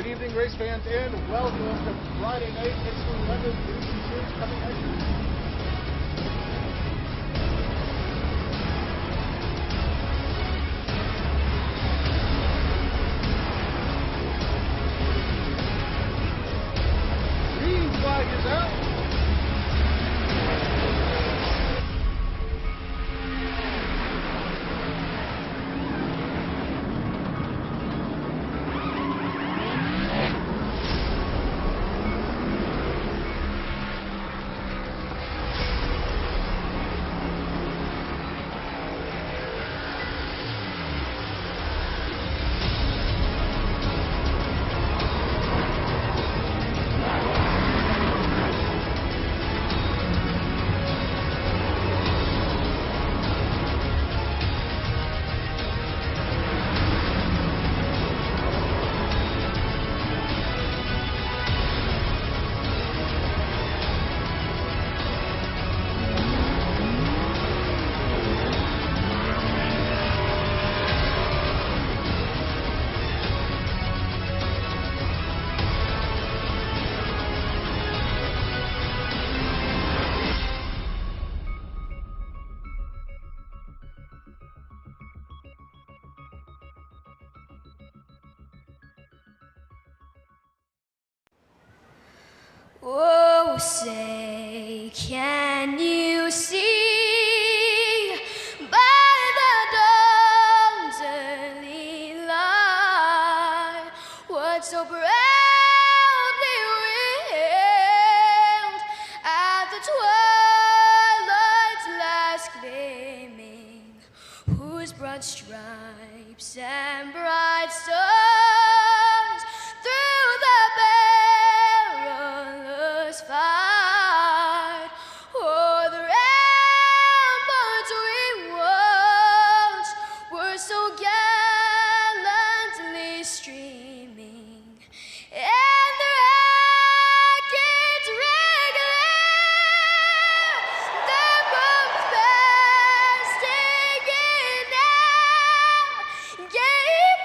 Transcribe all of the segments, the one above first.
Good evening, race fans, and welcome to Friday night. It's the Relentless Racing Series coming at you. Green flag is out. Oh, say, can you see by the dawn's early light what so proudly wailed at the twilight's last gleaming, whose broad stripes and bright stars through the perilous fight o'er the ramparts we watched were so gallantly streaming, and the rockets regular, the bombs bursting in air gave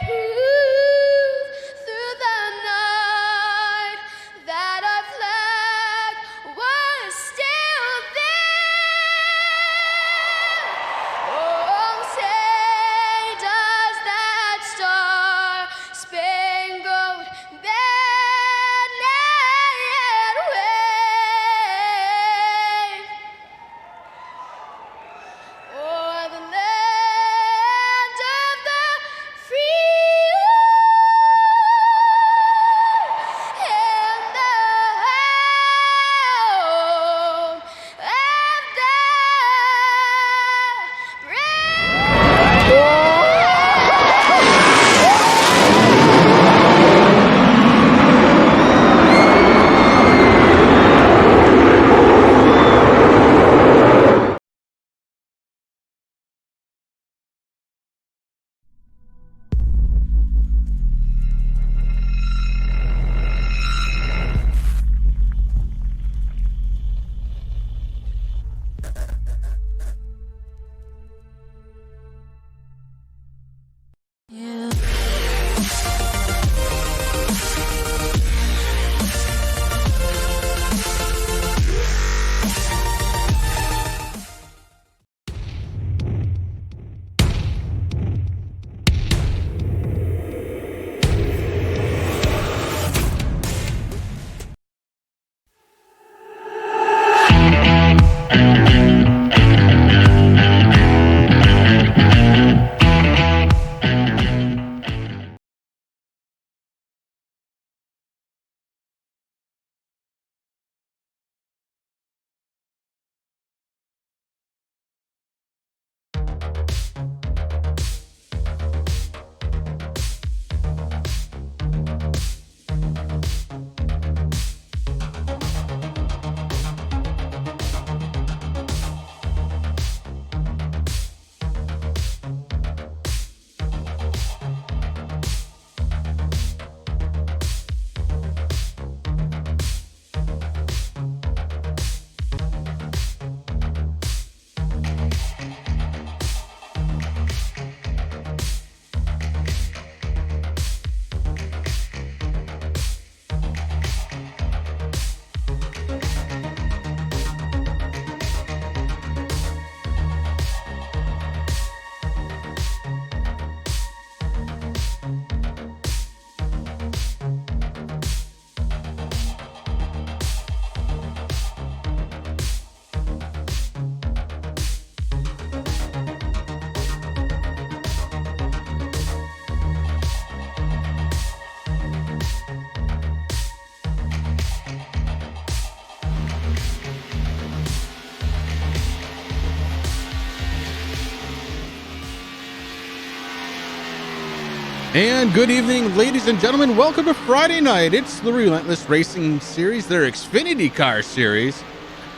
And good evening, ladies and gentlemen. Welcome to Friday night. It's the Relentless Racing Series, their Xfinity Car Series,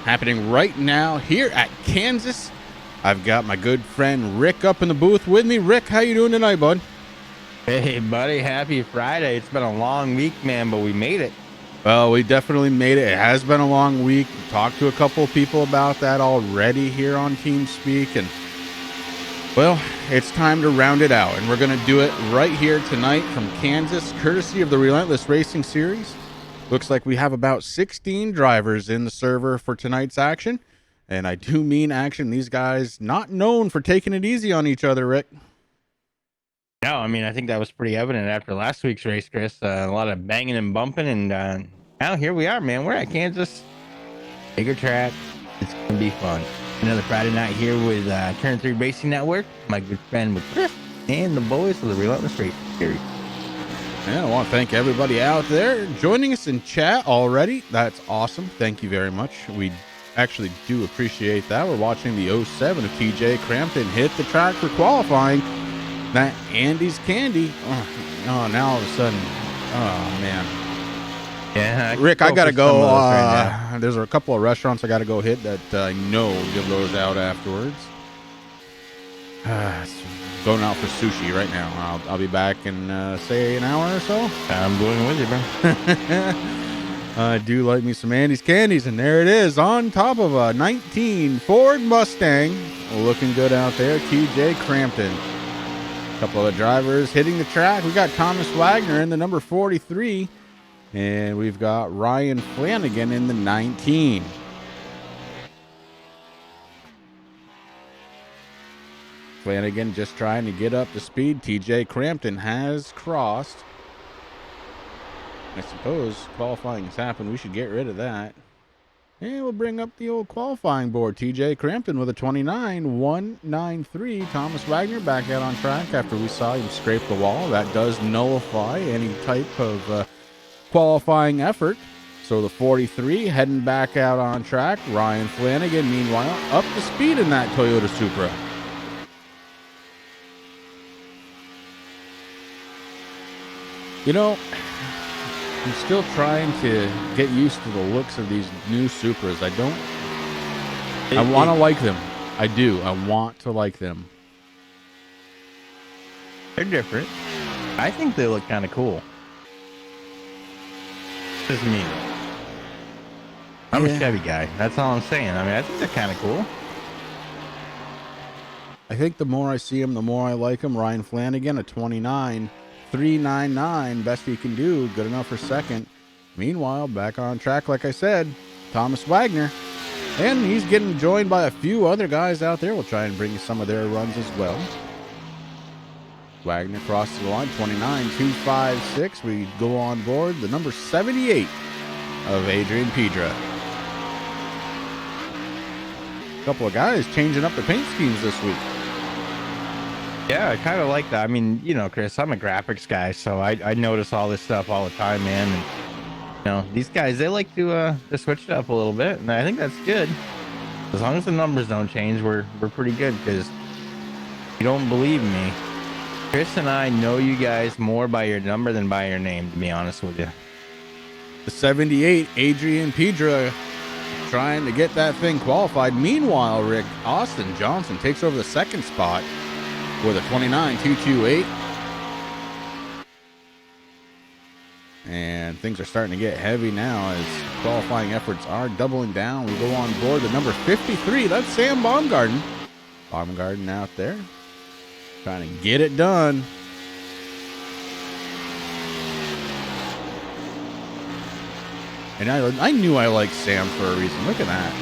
happening right now here at Kansas. I've got my good friend Rick up in the booth with me. Rick, how you doing tonight, bud? Hey, buddy. Happy Friday. It's been a long week, man, but we made it. Well, we definitely made it. It has been a long week. Talked to a couple of people about that already here on TeamSpeak, and well, it's time to round it out, and we're going to do it right here tonight from Kansas, courtesy of the Relentless Racing Series. Looks like we have about 16 drivers in the server for tonight's action, and I do mean action. These guys not known for taking it easy on each other, Rick. No, I mean, I think that was pretty evident after last week's race, Chris. A lot of banging and bumping, and now here we are, man. We're at Kansas. Bigger track. It's going to be fun. Another Friday night here with Turn 3 Racing Network, my good friend with Chris, and the boys of the Relentless Racing Series. Yeah, I want to thank everybody out there joining us in chat already. That's awesome. Thank you very much. We actually do appreciate that. We're watching the 07 of TJ Crampton hit the track for qualifying. That Andy's Candy. Oh, now all of a sudden, oh, man. Yeah, Rick, I gotta go. There's a couple of restaurants I gotta go hit that I know will give those out afterwards. Going out for sushi right now. I'll be back in say an hour or so. I'm going with you, bro. I do like me some Andy's Candies, and there it is on top of a 19 Ford Mustang, looking good out there. TJ Crampton. A couple of drivers hitting the track. We got Thomas Wagner in the number 43. And we've got Ryan Flanagan in the 19. Flanagan just trying to get up to speed. TJ Crampton has crossed. I suppose qualifying has happened. We should get rid of that. And we'll bring up the old qualifying board. TJ Crampton with a 29.193. Thomas Wagner back out on track after we saw him scrape the wall. That does nullify any type of qualifying effort. So the 43 heading back out on track. Ryan Flanagan, meanwhile, up to speed in that Toyota Supra. You know, I'm still trying to get used to the looks of these new Supras. I want to like them. I do. I want to like them. They're different. I think they look kind of cool. Just me. I'm a Chevy guy. That's all I'm saying. I mean, I think they're kind of cool. I think the more I see him, the more I like him. Ryan Flanagan, a 29.399. Best he can do. Good enough for second. Meanwhile, back on track, like I said, Thomas Wagner. And he's getting joined by a few other guys out there. We'll try and bring you some of their runs as well. Wagner crosses the line, 29.256. We go on board the number 78 of Adrian Pedra. A couple of guys changing up the paint schemes this week. Yeah, I kind of like that. I mean, you know, Chris, I'm a graphics guy, so I notice all this stuff all the time, man. And you know, these guys, they like to switch it up a little bit, and I think that's good. As long as the numbers don't change, we're pretty good. Because you don't believe me, Chris and I know you guys more by your number than by your name, to be honest with you. The 78, Adrian Pedra, trying to get that thing qualified. Meanwhile, Rick, Austin Johnson takes over the second spot with a 29.228. And things are starting to get heavy now as qualifying efforts are doubling down. We go on board the number 53. That's Sam Baumgarten. Baumgarten out there trying to get it done. And I knew I liked Sam for a reason. Look at that.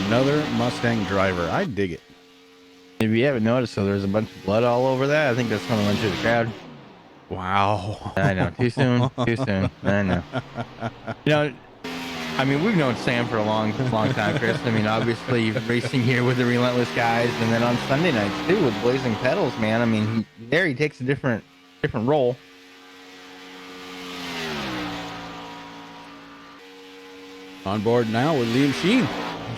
Another Mustang driver. I dig it. If you haven't noticed, so there's a bunch of blood all over that. I think that's going to run through the crowd. Wow. I know. Too soon. Too soon. I know. You know, I mean, we've known Sam for a long time, Chris. I mean, obviously racing here with the Relentless guys, and then on Sunday nights too with Blazing Pedals, man. I mean, he takes a different role. On board now with Liam Sheen.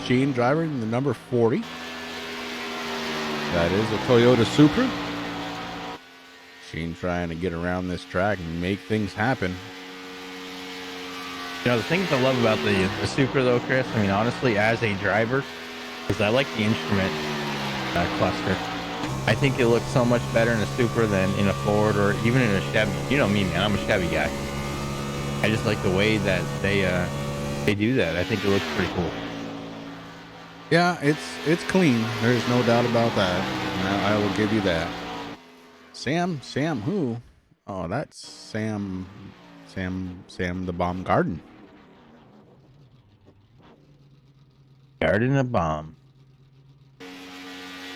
Sheen driving the number 40. That is a Toyota Supra. Shane trying to get around this track and make things happen. You know, the things I love about the Supra, though, Chris, I mean, honestly, as a driver, is I like the instrument cluster. I think it looks so much better in a Supra than in a Ford or even in a Chevy. You know me, man. I'm a Chevy guy. I just like the way that they do that. I think it looks pretty cool. Yeah, it's clean. There's no doubt about that. I will give you that. Sam who? Oh, that's Sam the Bomb Garden. Garden of Bomb.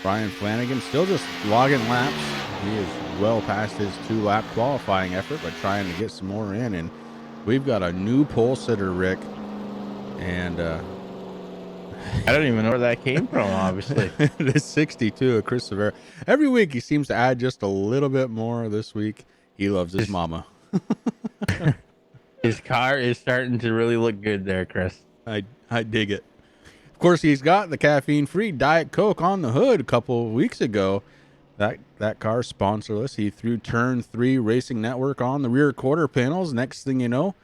Brian Flanagan still just logging laps. He is well past his 2-lap qualifying effort, but trying to get some more in. And we've got a new pole sitter, Rick. And I don't even know where that came from, obviously. it is 62 of Chris Severa. Every week he seems to add just a little bit more. This week he loves his mama. His car is starting to really look good there, Chris. I dig it. Of course, he's got the caffeine-free Diet Coke on the hood a couple of weeks ago. That car's sponsorless. He threw Turn 3 Racing Network on the rear quarter panels. Next thing you know,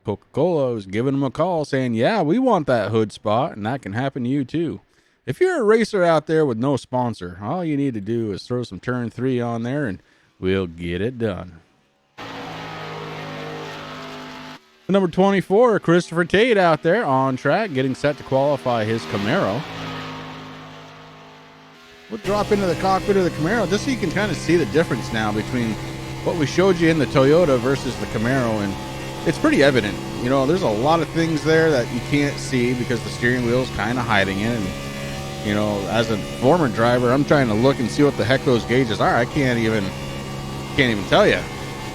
Coca-Cola was giving him a call saying, yeah, we want that hood spot, and that can happen to you too. If you're a racer out there with no sponsor, all you need to do is throw some Turn 3 on there, and we'll get it done. Number 24, Christopher Tate out there on track, getting set to qualify his Camaro. We'll drop into the cockpit of the Camaro just so you can kind of see the difference now between what we showed you in the Toyota versus the Camaro. And it's pretty evident. You know, there's a lot of things there that you can't see because the steering wheel's kind of hiding it. And, you know, as a former driver, I'm trying to look and see what the heck those gauges are. I can't even tell you.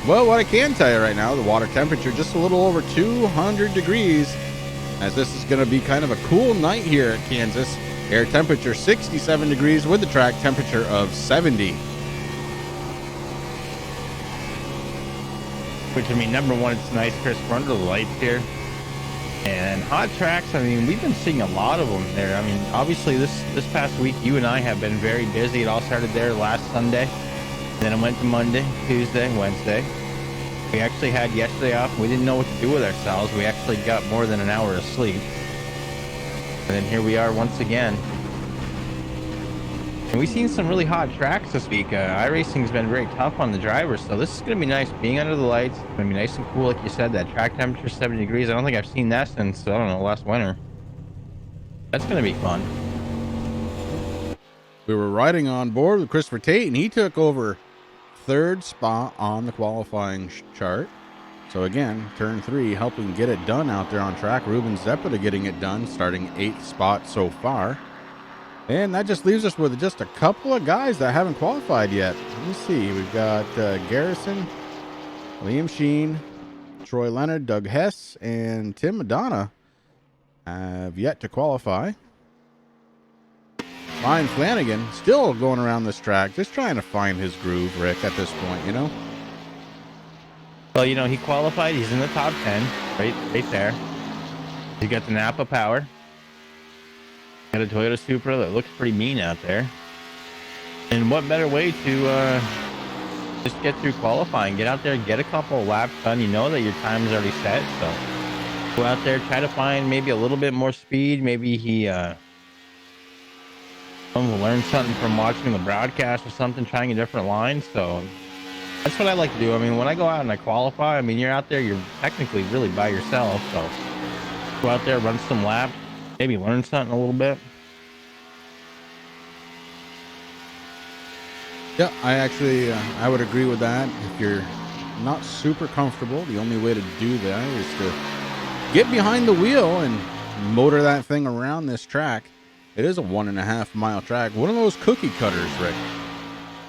Well, what I can tell you right now, the water temperature just a little over 200 degrees, as this is going to be kind of a cool night here at Kansas. Air temperature 67 degrees with the track temperature of 70. Which, I mean, number one, it's nice, Chris. We're under the lights here. And hot tracks, I mean, we've been seeing a lot of them there. I mean, obviously, this past week, you and I have been very busy. It all started there last Sunday. Then it went to Monday, Tuesday, Wednesday. We actually had yesterday off. We didn't know what to do with ourselves. We actually got more than an hour of sleep. And then here we are once again. And we've seen some really hot tracks this week. iRacing's been very tough on the drivers, so this is going to be nice. Being under the lights, it's going to be nice and cool. Like you said, that track temperature 70 degrees. I don't think I've seen that since, I don't know, last winter. That's going to be fun. We were riding on board with Christopher Tate, and he took over third spot on the qualifying chart. So again, turn 3 helping get it done out there on track. Ruben Zepeda getting it done, starting 8th spot so far. And that just leaves us with just a couple of guys that haven't qualified yet. Let me see. We've got Garrison, Liam Sheen, Troy Leonard, Doug Hess, and Tim Madonna have yet to qualify. Ryan Flanagan still going around this track, just trying to find his groove, Rick, at this point, you know? Well, you know, he qualified. He's in the top 10, right there. He got the Napa power. Got a Toyota Supra that looks pretty mean out there. And what better way to just get through qualifying? Get out there, get a couple of laps done. You know that your time is already set, so go out there, try to find maybe a little bit more speed. Maybe he learn something from watching the broadcast or something, trying a different line. So that's what I like to do. I mean, when I go out and I qualify, I mean, you're out there, you're technically really by yourself. So go out there, run some laps, maybe learn something a little bit. Yeah, I actually, I would agree with that. If you're not super comfortable, the only way to do that is to get behind the wheel and motor that thing around this track. It is a 1.5 mile track. One of those cookie cutters, Rick.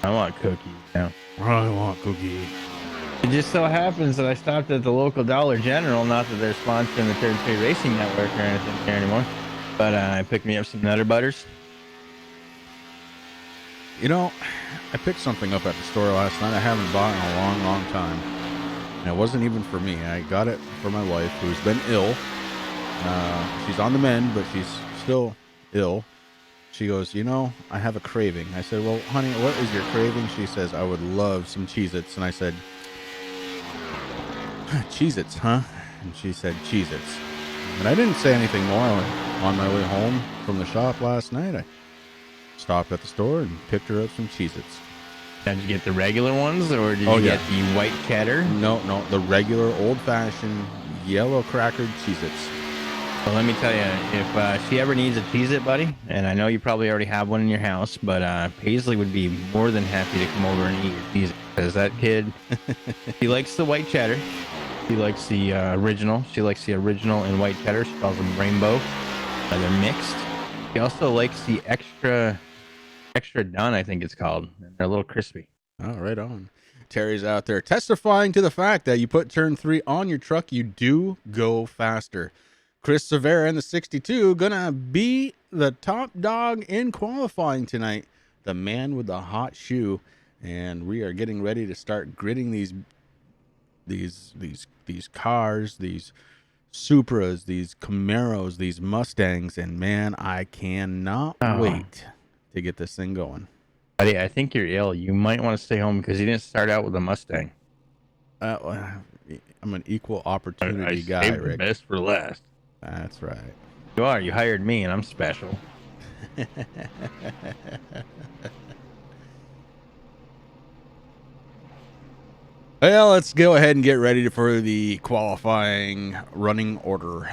I want cookies now. I want cookies. It just so happens that I stopped at the local Dollar General. Not that they're sponsoring the Turn 3 Racing Network or anything here anymore. But I picked me up some Nutter Butters. You know, I picked something up at the store last night I haven't bought in a long, long time. And it wasn't even for me. I got it for my wife, who's been ill. She's on the mend, but she's still ill. She goes, I have a craving. I said, well, honey, what is your craving? She says, I would love some Cheez-Its. And I said, Cheez-Its, huh? And she said, Cheez-Its. And I didn't say anything more. On my way home from the shop last night, I stopped at the store and picked her up some Cheez-Its. Did you get the regular ones, or did you get the white cheddar? No, the regular old-fashioned yellow crackered Cheez-Its. Well, let me tell you, if she ever needs a Cheez-It, buddy, and I know you probably already have one in your house, but Paisley would be more than happy to come over and eat your Cheez-It, because that kid, he likes the white cheddar. She likes the original. She likes the original and white cheddar. She calls them rainbow. They're mixed. She also likes the extra done, I think it's called. They're a little crispy. Oh, right on. Terry's out there testifying to the fact that you put turn 3 on your truck, you do go faster. Chris Severa in the 62 gonna be the top dog in qualifying tonight. The man with the hot shoe, and we are getting ready to start gridding these cars, these Supras, these Camaros, these Mustangs, and man, I cannot wait to get this thing going. Buddy, I think you're ill. You might want to stay home because you didn't start out with a Mustang. I'm an equal opportunity guy, Rick. The best for last. That's right. You are. You hired me, and I'm special. Well, let's go ahead and get ready for the qualifying running order.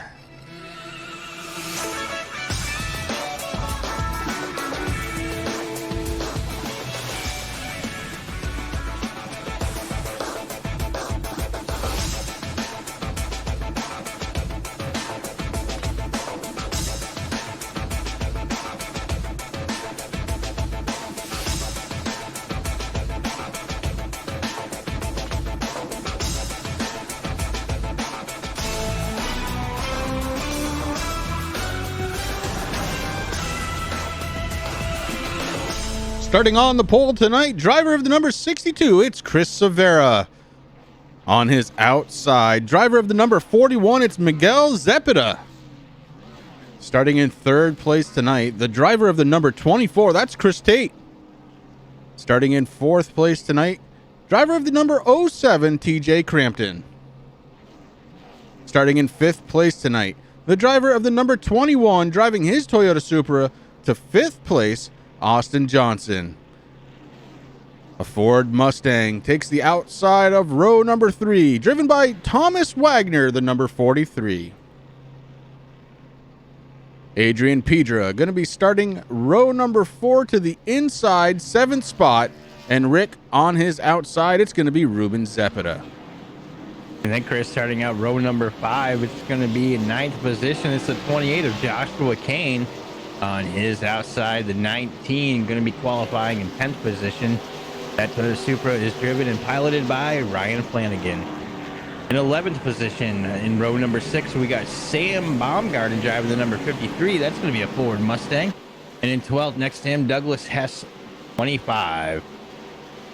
Starting on the pole tonight, driver of the number 62, it's Chris Severa. On his outside, driver of the number 41, it's Miguel Zepeda. Starting in third place tonight, the driver of the number 24, that's Chris Tate. Starting in fourth place tonight, driver of the number 07, TJ Crampton. Starting in fifth place tonight, the driver of the number 21, driving his Toyota Supra to fifth place, Austin Johnson. A Ford Mustang takes the outside of row number 3, driven by Thomas Wagner, the number 43. Adrian Pedra going to be starting row number 4 to the inside 7th spot, and Rick on his outside, it's going to be Ruben Zepeda. And then Chris starting out row number 5, it's going to be in 9th position. It's the 28 of Joshua Kane. On his outside, the 19 going to be qualifying in 10th position. That Toyota Supra is driven and piloted by Ryan Flanagan. In 11th position, in row number 6, we got Sam Baumgarten driving the number 53. That's going to be a Ford Mustang. And in 12th, next to him, Douglas Hess, 25.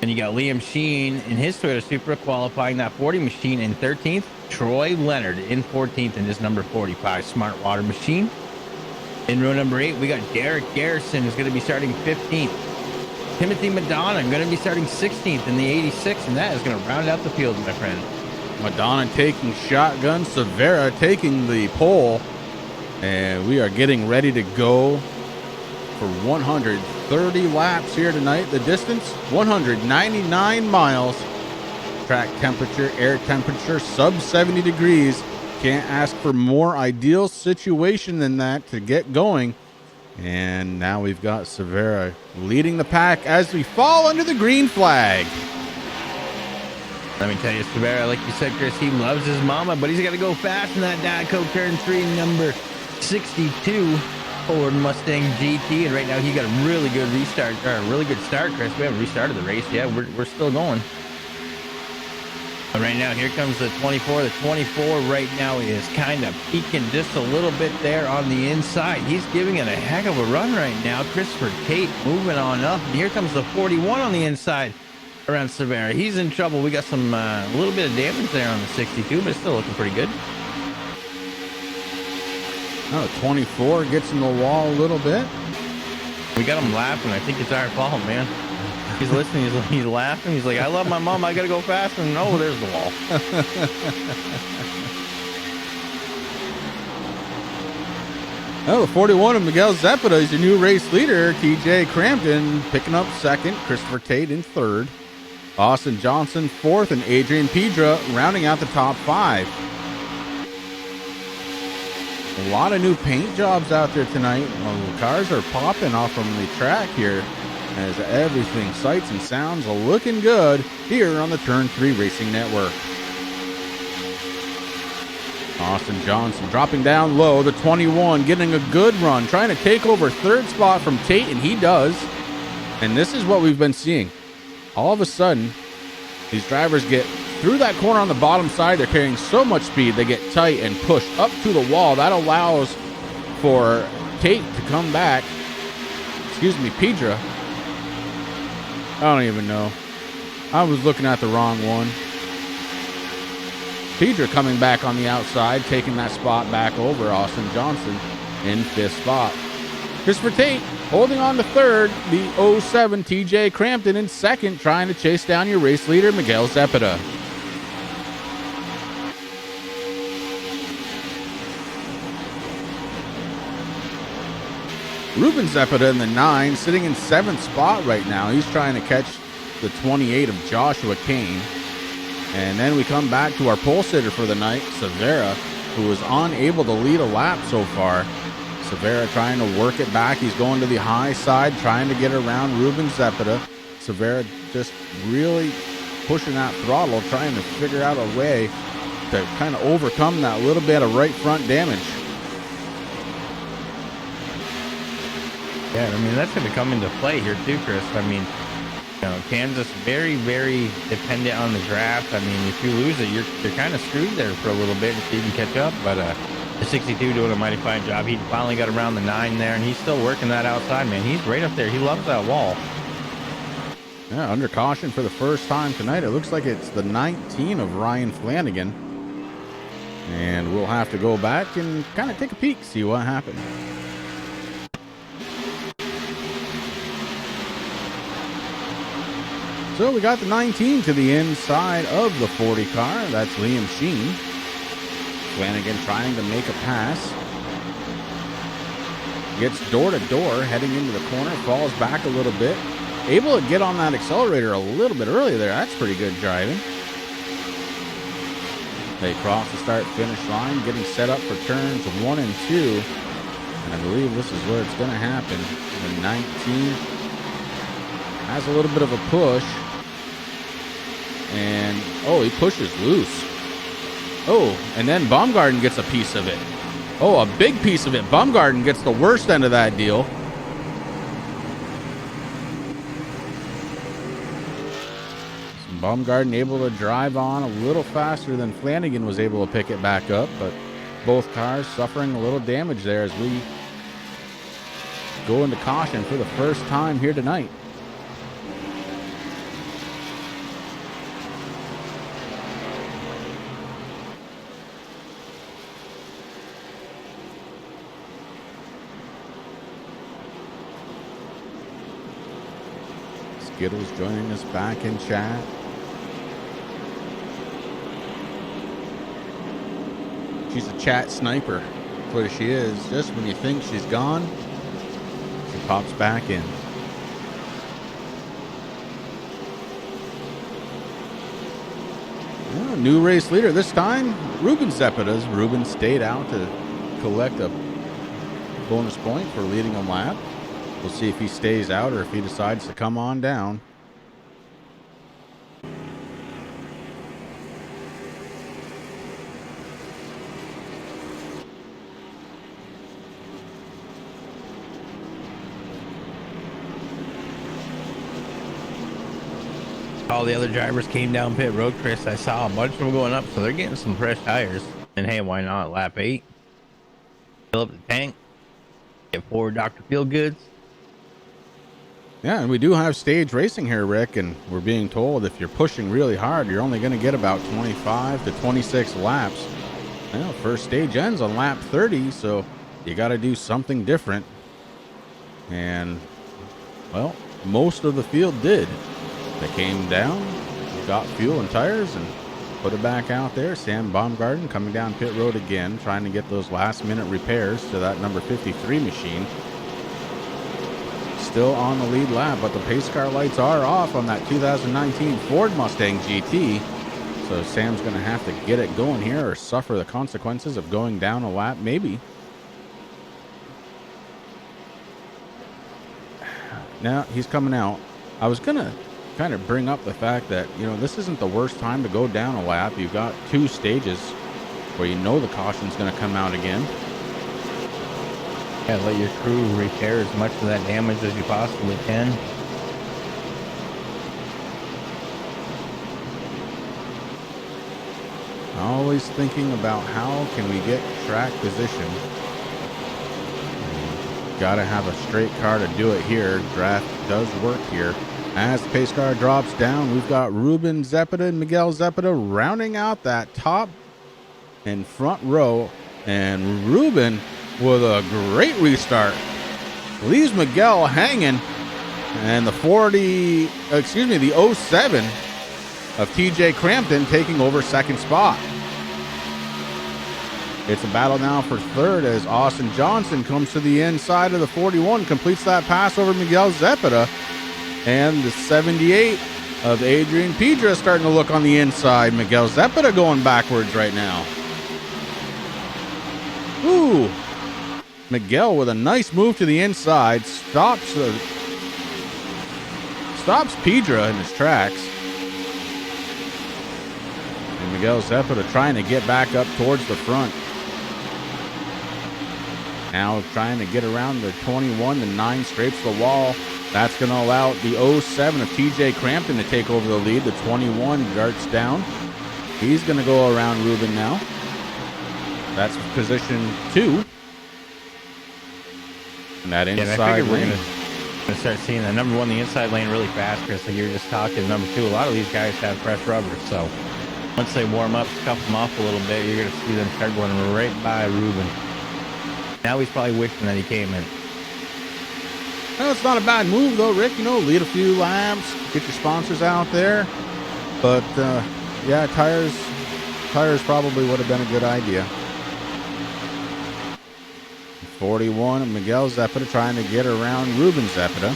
And you got Liam Sheen in his Toyota Supra qualifying that 40 machine in 13th. Troy Leonard in 14th in his number 45 Smart Water machine. In row number 8, we got Derek Garrison, who's going to be starting 15th. Timothy Madonna going to be starting 16th in the 86, and that is going to round out the field, my friend. Madonna taking shotgun, Severa taking the pole, and we are getting ready to go for 130 laps here tonight. The distance, 199 miles. Track temperature, air temperature, sub 70 degrees. Can't ask for more ideal situation than that to get going. And now we've got Severa leading the pack as we fall under the green flag. Let me tell you, Severa, like you said, Chris, he loves his mama, but he's got to go fast in that Diaco turn 3, number 62 Ford Mustang GT. And right now he got a really good restart, or a really good start, Chris. We haven't restarted the race yet. We're still going. But right now, here comes the 24. The 24 right now is kind of peaking just a little bit there on the inside. He's giving it a heck of a run right now. Christopher Tate moving on up. And here comes the 41 on the inside around Severa. He's in trouble. We got some a little bit of damage there on the 62, but it's still looking pretty good. Oh, 24 gets in the wall a little bit. We got him laughing. I think it's our fault, man. He's listening. He's laughing. He's like, I love my mom. I got to go fast. And oh, there's the wall. Oh, the 41 of Miguel Zepeda is your new race leader. TJ Crampton picking up second. Christopher Tate in third. Austin Johnson fourth. And Adrian Pedra rounding out the top 5. A lot of new paint jobs out there tonight. Well, the cars are popping off from the track here as everything, sights and sounds, are looking good here on the Turn 3 Racing Network. Austin Johnson dropping down low, the 21 getting a good run, trying to take over third spot from Tate, and he does. And this is what we've been seeing. All of a sudden, these drivers get through that corner on the bottom side. They're carrying so much speed, they get tight and push up to the wall. That allows for Tate to come back. Excuse me, Pedra. I don't even know. I was looking at the wrong one. Pedra coming back on the outside, taking that spot back over Austin Johnson in 5th spot. Christopher Tate holding on to third. The 07 TJ Crampton in second, trying to chase down your race leader, Miguel Zepeda. Ruben Zepeda in the 9, sitting in 7th spot right now. He's trying to catch the 28 of Joshua Kane. And then we come back to our pole sitter for the night, Severa, who is unable to lead a lap so far. Severa trying to work it back. He's going to the high side, trying to get around Ruben Zepeda. Severa just really pushing that throttle, trying to figure out a way to kind of overcome that little bit of right front damage. Yeah, I mean, that's going to come into play here too, Chris. I mean, you know, Kansas very, very dependent on the draft. I mean, if you lose it, you're kind of screwed there for a little bit until you can catch up. But the 62 doing a mighty fine job. He finally got around the 9 there, and he's still working that outside, man. He's right up there. He loves that wall. Yeah, under caution for the first time tonight. It looks like it's the 19 of Ryan Flanagan. And we'll have to go back and kind of take a peek, see what happened. So we got the 19 to the inside of the 40 car. That's Liam Sheen. Flanagan trying to make a pass. Gets door to door, heading into the corner, falls back a little bit. Able to get on that accelerator a little bit early there. That's pretty good driving. They cross the start-finish line, getting set up for turns 1 and 2. And I believe this is where it's going to happen. The 19 has a little bit of a push. And, oh, he pushes loose. Oh, and then Baumgarten gets a piece of it. Oh, a big piece of it. Baumgarten gets the worst end of that deal. So Baumgarten able to drive on a little faster than Flanagan was able to pick it back up, but both cars suffering a little damage there as we go into caution for the first time here tonight. Skittles joining us back in chat. She's a chat sniper. That's what she is. Just when you think she's gone, she pops back in. Oh, new race leader this time, Ruben Zepeda's. Ruben stayed out to collect a bonus point for leading a lap. We'll see if he stays out or if he decides to come on down. All the other drivers came down pit road, Chris. I saw a bunch of them going up, so they're getting some fresh tires. And hey, why not? Lap 8. Fill up the tank. Get forward Dr. Feelgoods. Yeah, and we do have stage racing here, Rick, and we're being told if you're pushing really hard, you're only going to get about 25 to 26 laps. Well, first stage ends on lap 30, so you got to do something different. And Well, most of the field did. They came down, got fuel and tires, and put it back out there. Sam Baumgarten coming down pit road again, trying to get those last-minute repairs to that number 53 machine. Still on the lead lap, but the pace car lights are off on that 2019 Ford Mustang GT. So Sam's going to have to get it going here or suffer the consequences of going down a lap, maybe. Now he's coming out. I was going to kind of bring up the fact that, you know, this isn't the worst time to go down a lap. You've got 2 stages where you know the caution's going to come out again. Yeah, let your crew repair as much of that damage as you possibly can. Always thinking about how can we get track position. Got to have a straight car to do it here. Draft does work here. As the pace car drops down, we've got Ruben Zepeda and Miguel Zepeda rounding out that top and front row. And Ruben with a great restart leaves Miguel hanging. And the 07 of TJ Crampton taking over second spot. It's a battle now for third as Austin Johnson comes to the inside of the 41, completes that pass over Miguel Zepeda. And the 78 of Adrian Pedra starting to look on the inside. Miguel Zepeda going backwards right now. Ooh. Miguel with a nice move to the inside. Stops Pedra in his tracks. And Miguel Zepeda trying to get back up towards the front. Now trying to get around the 21. The 9 scrapes the wall. That's going to allow the 07 of TJ Crampton to take over the lead. The 21 darts down. He's going to go around Ruben now. That's position 2. And that inside lane. We're going to start seeing the number 1, the inside lane, really fast, Chris. Like you were just talking, number 2, a lot of these guys have fresh rubber. So once they warm up, scuff them off a little bit, you're going to see them start going right by Ruben. Now he's probably wishing that he came in. Well, it's not a bad move, though, Rick. You know, lead a few laps, get your sponsors out there. But, yeah, tires probably would have been a good idea. 41 of Miguel Zepeda trying to get around Ruben Zepeda.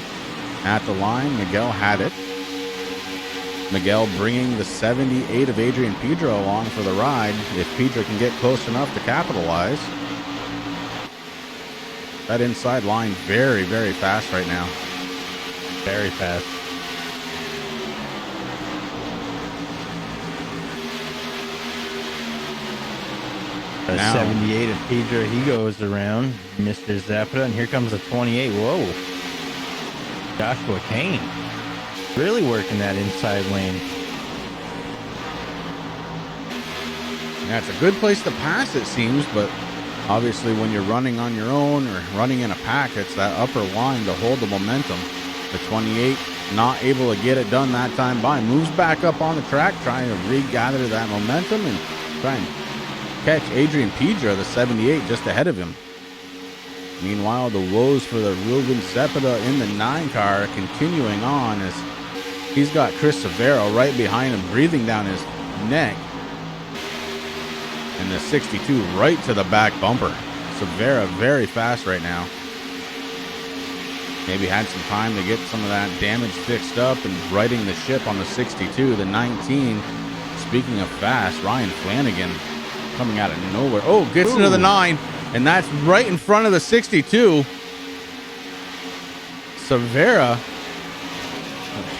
At the line, Miguel had it. Miguel bringing the 78 of Adrian Pedro along for the ride. If Pedro can get close enough to capitalize. That inside line very, very fast right now. Very fast. The 78 of Pedro, he goes around Mr. Zepeda, and here comes the 28. Whoa. Joshua Kane. Really working that inside lane. Yeah, it's a good place to pass, it seems, but obviously when you're running on your own or running in a pack, it's that upper line to hold the momentum. The 28 not able to get it done that time by. Moves back up on the track, trying to regather that momentum and try and catch Adrian Pedra, the 78, just ahead of him. Meanwhile, the woes for the Ruben Zepeda in the 9 car continuing on as he's got Chris Severo right behind him, breathing down his neck. And the 62 right to the back bumper. Severo very fast right now. Maybe had some time to get some of that damage fixed up and righting the ship on the 62. The 19, speaking of fast, Ryan Flanagan coming out of nowhere. Oh, gets into the 9, and that's right in front of the 62. Severo,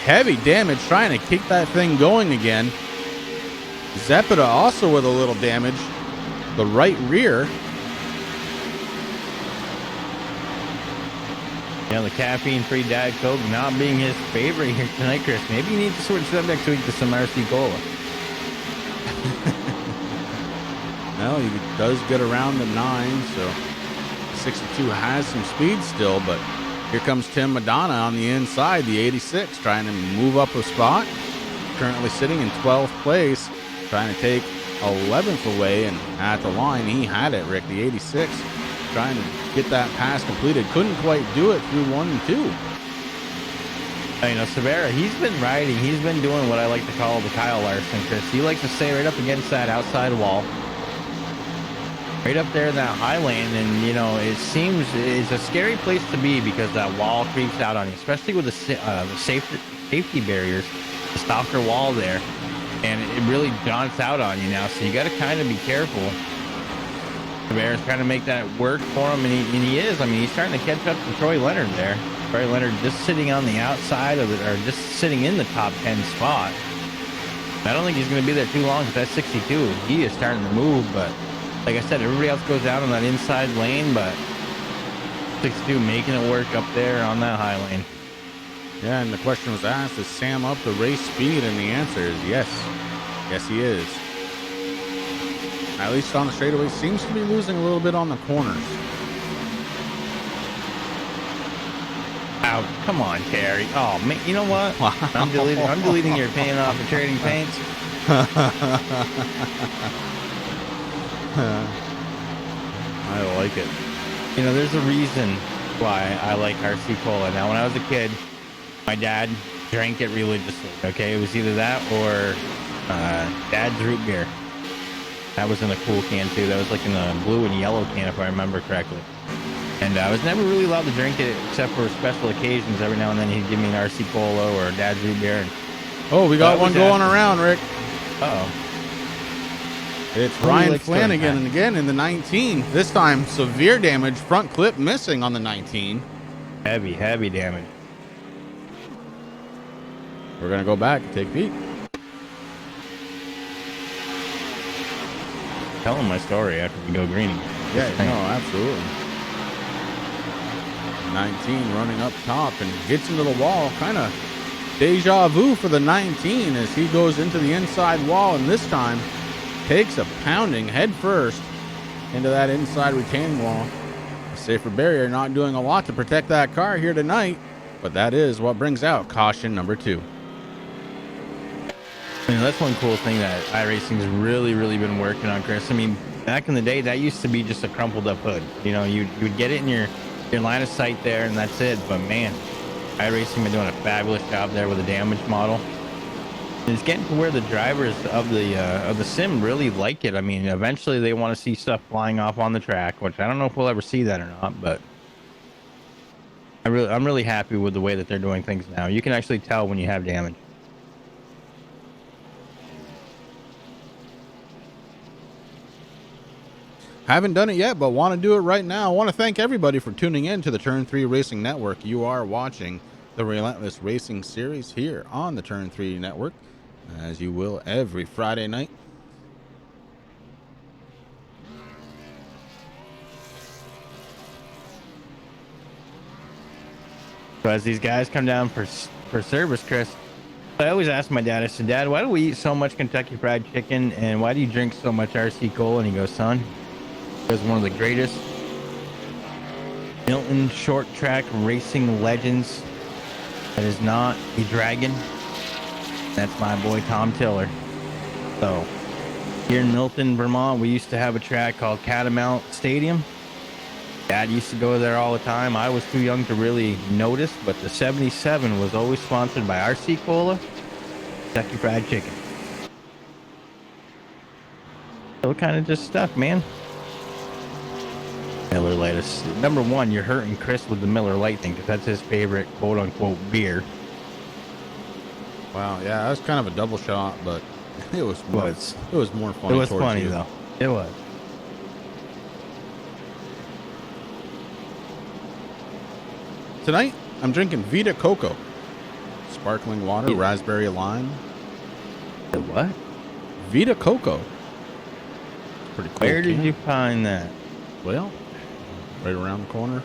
heavy damage, trying to keep that thing going again. Zepeda also with a little damage. The right rear. Yeah, the caffeine-free Diet Coke not being his favorite here tonight, Chris. Maybe you need to switch it up next week to some RC Cola. Well, he does get around the 9, so 62 has some speed still, but here comes Tim Madonna on the inside, the 86, trying to move up a spot. Currently sitting in 12th place, trying to take 11th away, and at the line, he had it, Rick, the 86, trying to get that pass completed. Couldn't quite do it through 1 and 2. You know, Severa, he's been riding. He's been doing what I like to call the Kyle Larson, Chris. He likes to stay right up against that outside wall, right up there in that high lane. And, you know, it seems it's a scary place to be because that wall creeps out on you, especially with the safety barriers, the stalker wall there. And it really jaunts out on you now. So you got to kind of be careful. Severa's trying to make that work for him, and he is. I mean, he's starting to catch up to Troy Leonard there. Troy Leonard just sitting on the outside of it, or just sitting in the top 10 spot. I don't think he's going to be there too long because that's 62. He is starting to move, but like I said, everybody else goes down on that inside lane, but 62 making it work up there on that high lane. Yeah, and the question was asked, is Sam up the race speed? And the answer is yes. Yes, he is. At least on the straightaway, seems to be losing a little bit on the corners. Oh, come on, Terry. Oh, man, you know what? I'm deleting your paying off for trading paints. I like it. You know, there's a reason why I like RC Cola. Now, when I was a kid, my dad drank it religiously, okay? It was either that or Dad's root beer. That was in a cool can, too. That was like in a blue and yellow can, if I remember correctly. And I was never really allowed to drink it except for special occasions. Every now and then he'd give me an RC Cola or a Dad's root beer. And oh, we got one going around, Rick. Uh-oh. It's Ryan Flanagan, and again in the 19. This time, severe damage. Front clip missing on the 19. Heavy damage. We're going to go back and take a peek. Tell him my story after we go green. Yeah, no, absolutely. 19 running up top and gets into the wall. Kind of deja vu for the 19 as he goes into the inside wall, and this time takes a pounding head first into that inside retaining wall. A safer barrier not doing a lot to protect that car here tonight, but that is what brings out caution number 2. I mean, that's one cool thing that iRacing's really been working on, Chris. I mean, back in the day, that used to be just a crumpled up hood. You know, you would get it in your line of sight there, and that's it. But man, iRacing been doing a fabulous job there with the damage model. And it's getting to where the drivers of the sim really like it. I mean, eventually they want to see stuff flying off on the track, which I don't know if we'll ever see that or not. But I'm really happy with the way that they're doing things now. You can actually tell when you have damage. Haven't done it yet, but want to do it right now. I want to thank everybody for tuning in to the Turn 3 Racing Network. You are watching the Relentless Racing Series here on the Turn 3 Network, as you will every Friday night. So as these guys come down for service, Chris, I always ask my dad, I said, Dad, why do we eat so much Kentucky Fried Chicken, and why do you drink so much RC Cola? And he goes, son, because one of the greatest Milton short track racing legends that is not a dragon, that's my boy Tom Tiller. So here in Milton, Vermont, we used to have a track called Catamount Stadium. Dad used to go there all the time. I was too young to really notice, but the 77 was always sponsored by RC Cola, Kentucky Fried Chicken. So kind of just stuff, man. Miller Lite. Number one, you're hurting Chris with the Miller Lite thing because that's his favorite quote-unquote beer. Wow, yeah, that was kind of a double shot, but it was more funny. It was funny, though. It was. Tonight, I'm drinking Vita Coco. Sparkling water, raspberry lime. The what? Vita Coco. Pretty cool. Where did you find that? Well, right around the corner.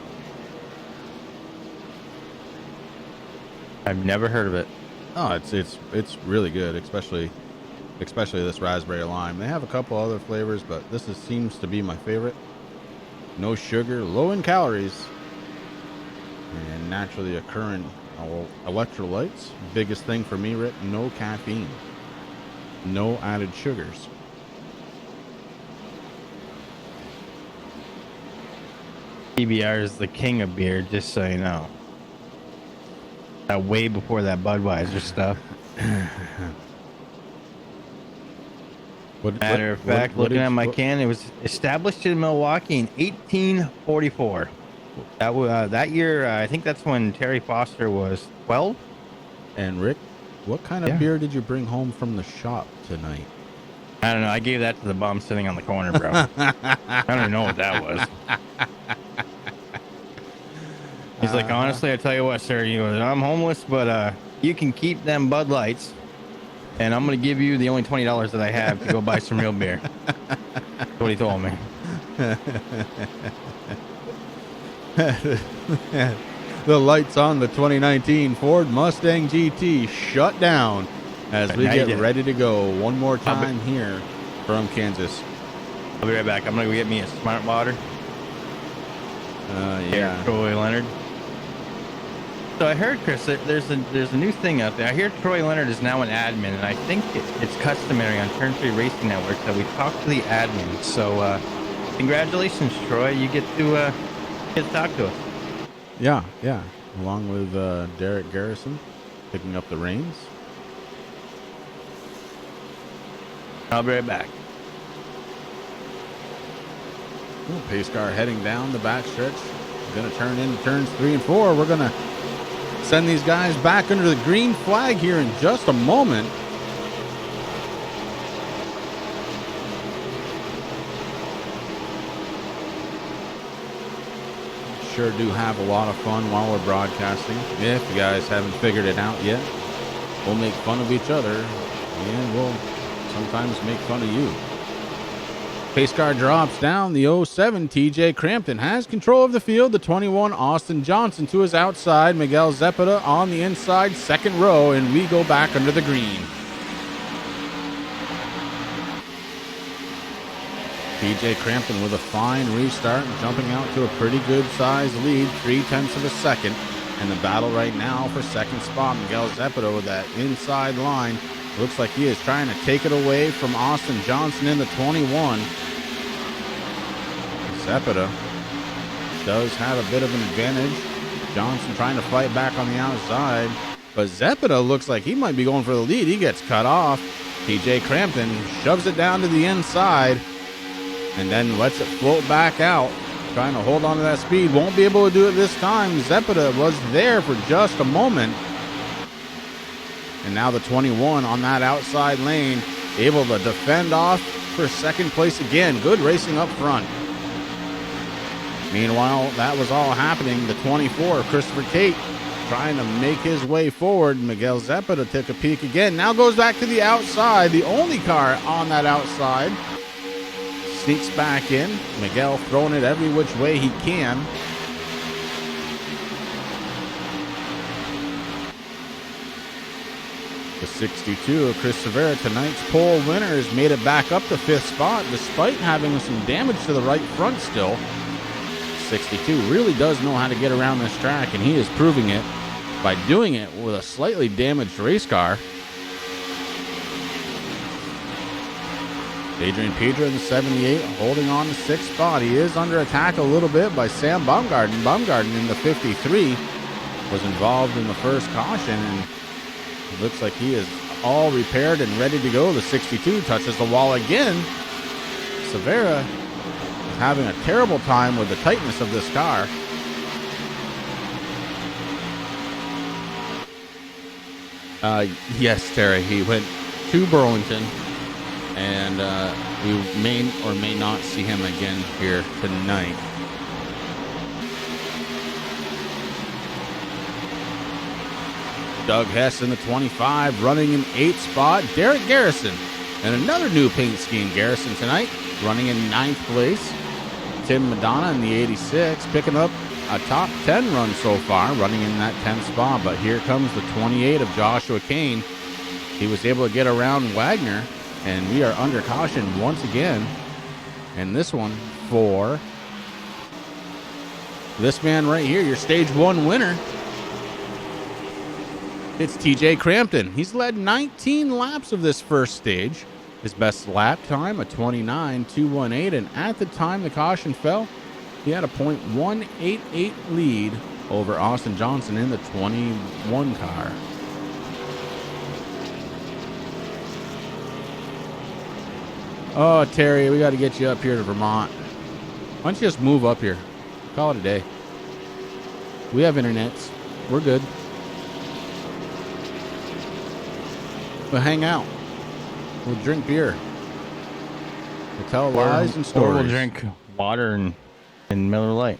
I've never heard of it. Oh, it's really good, especially this raspberry lime. They have a couple other flavors, but seems to be my favorite. No sugar, low in calories, and naturally occurring electrolytes. Biggest thing for me, Rick, no caffeine, no added sugars. PBR is the king of beer, just so you know. way before that Budweiser stuff. Matter of fact, looking at my can, it was established in Milwaukee in 1844. That year, I think that's when Terry Foster was 12. And Rick, what kind of beer did you bring home from the shop tonight? I don't know. I gave that to the bum sitting on the corner, bro. I don't even know what that was. He's like, honestly, I tell you what, sir, I'm homeless, but you can keep them Bud Lights, and I'm going to give you the only $20 that I have to go buy some real beer. That's what he told me. The lights on the 2019 Ford Mustang GT shut down as we get ready to go one more time here from Kansas. I'll be right back. I'm going to go get me a Smart Water. Yeah. Troy Leonard. So I heard, Chris, that there's a new thing out there. I hear Troy Leonard is now an admin, and I think it's customary on Turn 3 Racing Network that we talk to the admin. So congratulations, Troy. You get to talk to us. Yeah. Along with Derek Garrison picking up the reins. I'll be right back. Pace car heading down the backstretch. Going to turn into turns 3 and 4. We're going to send these guys back under the green flag here in just a moment. Sure do have a lot of fun while we're broadcasting. If you guys haven't figured it out yet, we'll make fun of each other and we'll sometimes make fun of you. Pace car drops down. The 07 TJ Crampton has control of the field. The 21 Austin Johnson to his outside. Miguel Zepeda on the inside, second row, and we go back under the green. TJ Crampton with a fine restart, jumping out to a pretty good size lead, 0.3 of a second. And the battle right now for second spot, Miguel Zepeda with that inside line. Looks like he is trying to take it away from Austin Johnson in the 21. Zepeda does have a bit of an advantage. Johnson trying to fight back on the outside. But Zepeda looks like he might be going for the lead. He gets cut off. TJ Crampton shoves it down to the inside and then lets it float back out. Trying to hold on to that speed. Won't be able to do it this time. Zepeda was there for just a moment. And now the 21 on that outside lane, able to defend off for second place again. Good racing up front. Meanwhile, that was all happening. The 24, Christopher Tate, trying to make his way forward. Miguel Zepeda took a peek again. Now goes back to the outside. The only car on that outside. Sneaks back in. Miguel throwing it every which way he can. The 62 of Chris Severa, tonight's pole winner, has made it back up to fifth spot despite having some damage to the right front still. 62 really does know how to get around this track, and he is proving it by doing it with a slightly damaged race car. Adrian Pedro in the 78 holding on to sixth spot. He is under attack a little bit by Sam Baumgarten. Baumgarten in the 53 was involved in the first caution, and it looks like he is all repaired and ready to go. The 62 touches the wall again. Severa is having a terrible time with the tightness of this car. Yes, Terry, he went to Burlington, and we may or may not see him again here tonight. Doug Hess in the 25, running in 8th spot. Derek Garrison, and another new paint scheme. Garrison tonight, running in 9th place. Tim Madonna in the 86, picking up a top 10 run so far, running in that 10th spot. But here comes the 28 of Joshua Kane. He was able to get around Wagner, and we are under caution once again. And this one for this man right here, your stage 1 winner. It's TJ Crampton. He's led 19 laps of this first stage. His best lap time, a 29.218, and at the time the caution fell, he had a .188 lead over Austin Johnson in the 21 car. Oh, Terry, we got to get you up here to Vermont. Why don't you just move up here? Call it a day. We have internets. We're good. We'll hang out. We'll drink beer. We'll tell lies and stories. Or we'll drink water and Miller Lite.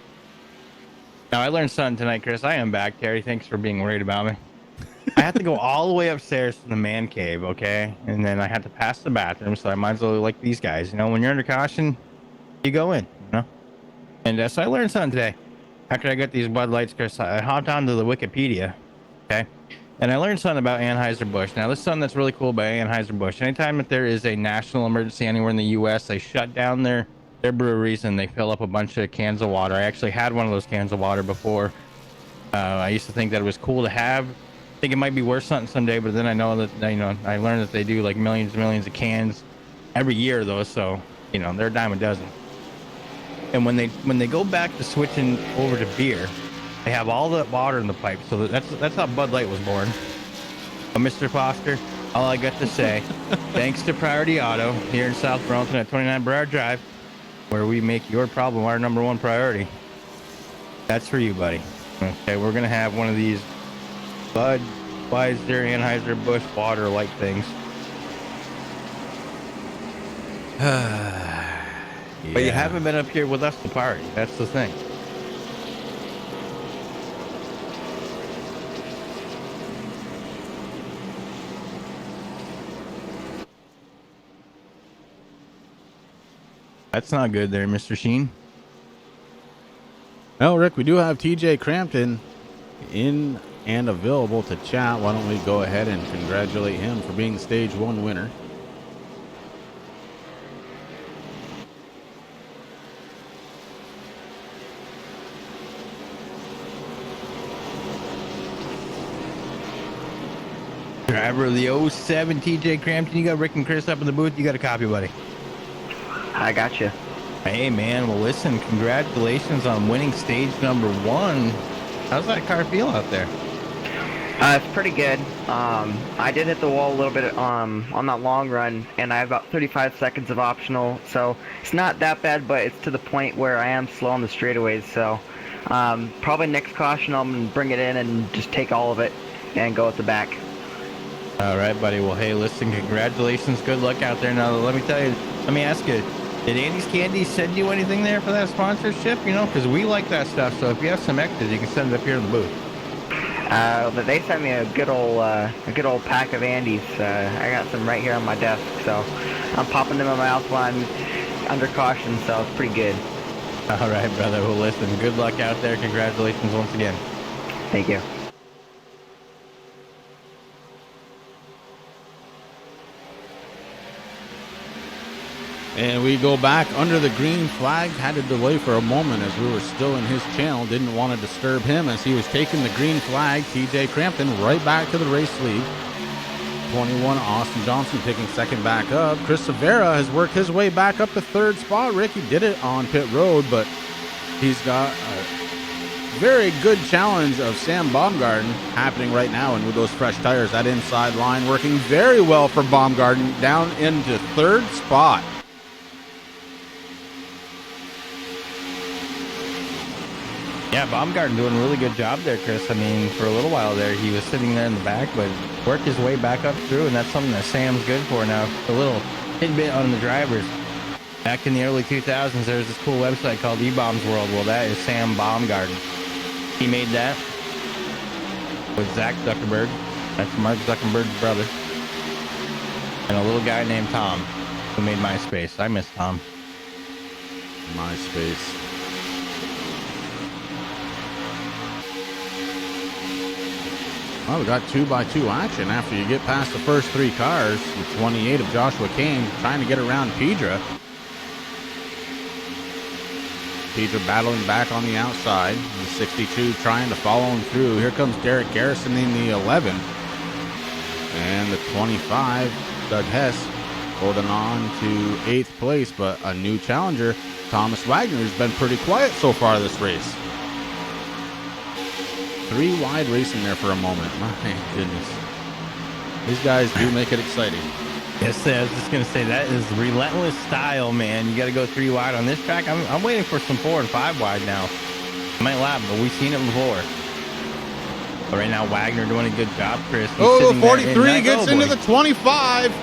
Now, I learned something tonight, Chris. I am back, Terry. Thanks for being worried about me. I have to go all the way upstairs to the man cave, okay? And then I have to pass the bathroom, so I might as well like these guys. You know, when you're under caution, you go in, you know? And so I learned something today. After I got these Bud Lights, Chris, I hopped onto the Wikipedia, okay? And I learned something about Anheuser-Busch. Now, this is something that's really cool about Anheuser-Busch. Anytime that there is a national emergency anywhere in the U.S., they shut down their breweries and they fill up a bunch of cans of water. I actually had one of those cans of water before. I used to think that it was cool to have. I think it might be worth something someday, but then I know that, you know, I learned that they do like millions and millions of cans every year, though. So, you know, they're a dime a dozen. And when they go back to switching over to beer, they have all the water in the pipe. So that's how Bud Light was born. But Mr. Foster, all I got to say, thanks to Priority Auto here in South Burlington at 29 Broward Drive, where we make your problem our number one priority. That's for you, buddy. Okay, we're gonna have one of these Budweiser Anheuser-Busch water light things. Yeah. But you haven't been up here with us to party. That's the thing. That's not good there, Mr. Sheen. No, Rick, we do have TJ Crampton in and available to chat. Why don't we go ahead and congratulate him for being the Stage 1 winner. Driver of the 07 TJ Crampton. You got Rick and Chris up in the booth. You got a copy, buddy. I got you. Hey, man. Well, listen, congratulations on winning stage number 1. How's that car feel out there? It's pretty good. I did hit the wall a little bit on that long run, and I have about 35 seconds of optional, so it's not that bad, but it's to the point where I am slow on the straightaways, so probably next caution I'm going to bring it in and just take all of it and go at the back. All right, buddy. Well, hey, listen, congratulations. Good luck out there. Now, let me ask you, did Andy's Candy send you anything there for that sponsorship? You know, because we like that stuff, so if you have some extras, you can send it up here in the booth. But they sent me a good old pack of Andes. I got some right here on my desk, so I'm popping them in my mouth while I'm under caution, so it's pretty good. All right, brother. Well, listen, good luck out there. Congratulations once again. Thank you. And we go back under the green flag. Had to delay for a moment as we were still in his channel. Didn't want to disturb him as he was taking the green flag. TJ Crampton right back to the race lead. 21, Austin Johnson picking second back up. Chris Severa has worked his way back up to third spot. Rick, he did it on pit road, but he's got a very good challenge of Sam Baumgarten happening right now. And with those fresh tires, that inside line working very well for Baumgarten down into third spot. Yeah, Baumgarten doing a really good job there, Chris. I mean, for a little while there, he was sitting there in the back, but worked his way back up through, and that's something that Sam's good for now. A little tidbit on the drivers. Back in the early 2000s, there was this cool website called eBaum's World. Well, that is Sam Baumgarten. He made that with Zach Zuckerberg. That's Mark Zuckerberg's brother. And a little guy named Tom who made MySpace. I miss Tom. MySpace. Well, we got 2x2 action after you get past the first three cars. The 28 of Joshua Kane trying to get around Pedra. Pedra battling back on the outside. The 62 trying to follow him through. Here comes Derek Garrison in the 11. And the 25, Doug Hess, holding on to 8th place. But a new challenger, Thomas Wagner, has been pretty quiet so far this race. 3 wide racing there for a moment. My goodness. These guys do make it exciting. Yes, I was just gonna say that is relentless style, man. You got to go 3 wide on this track. I'm waiting for some 4 and 5 wide now. I might laugh, but we've seen it before. But right now, Wagner doing a good job, Chris. He's Oh, sitting the there 43 gets into the 25.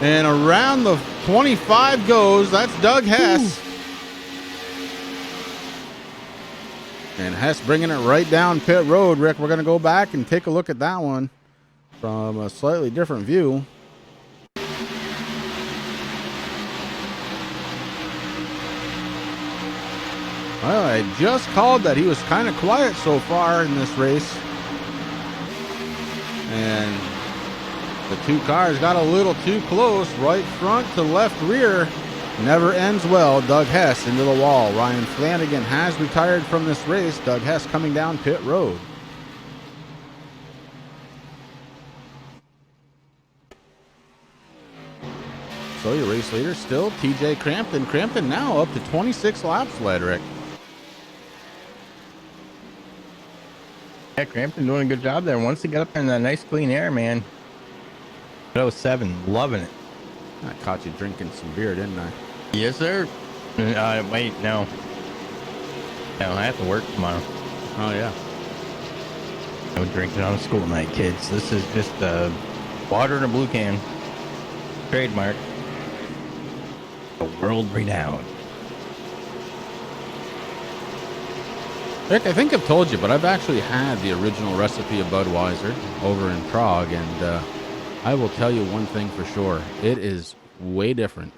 And around the 25 goes. That's Doug Hess. And Hess bringing it right down pit road, Rick. We're going to go back and take a look at that one from a slightly different view. Well, I just called that he was kind of quiet so far in this race. And the 2 cars got a little too close, right front to left rear. Never ends well. Doug Hess into the wall. Ryan Flanagan has retired from this race. Doug Hess coming down pit road. So your race leader still TJ Crampton. Crampton now up to 26 laps led, Rick. Yeah, Crampton doing a good job there. Once he got up there in that nice clean air, man. 07, loving it. I caught you drinking some beer, didn't I? Yes, sir. Wait, no. No, I have to work tomorrow. Oh, yeah. No drinking on a school night, kids. This is just water in a blue can. Trademark. A world renowned. Rick, I think I've told you, but I've actually had the original recipe of Budweiser over in Prague, and I will tell you one thing for sure. It is way different,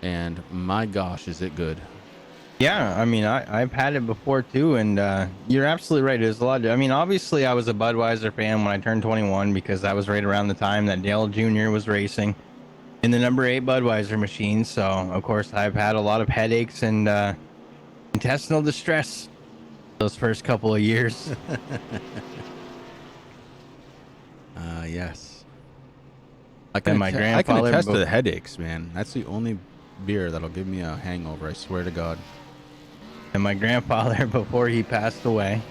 and my gosh, is it good. Yeah, I mean, I've had it before too, and you're absolutely right. There's a lot. I mean, obviously, I was a Budweiser fan when I turned 21 because that was right around the time that Dale Jr. was racing in the number 8 Budweiser machine. So, of course, I've had a lot of headaches and intestinal distress those first couple of years. Yes. I can attest to the headaches, man. That's the only beer that'll give me a hangover, I swear to God. And my grandfather, before he passed away,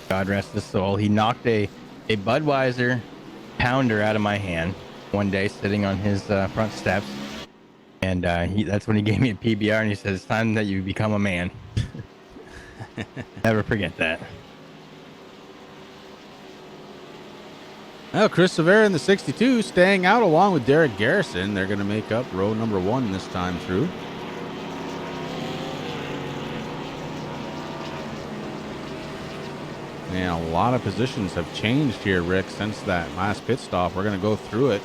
God rest his soul, he knocked a Budweiser pounder out of my hand one day sitting on his front steps. And that's when he gave me a PBR, and he said, "It's time that you become a man." Never forget that. Well, Chris Severa in the 62 staying out along with Derek Garrison. They're going to make up row number 1 this time through. And a lot of positions have changed here, Rick, since that last pit stop. We're going to go through it.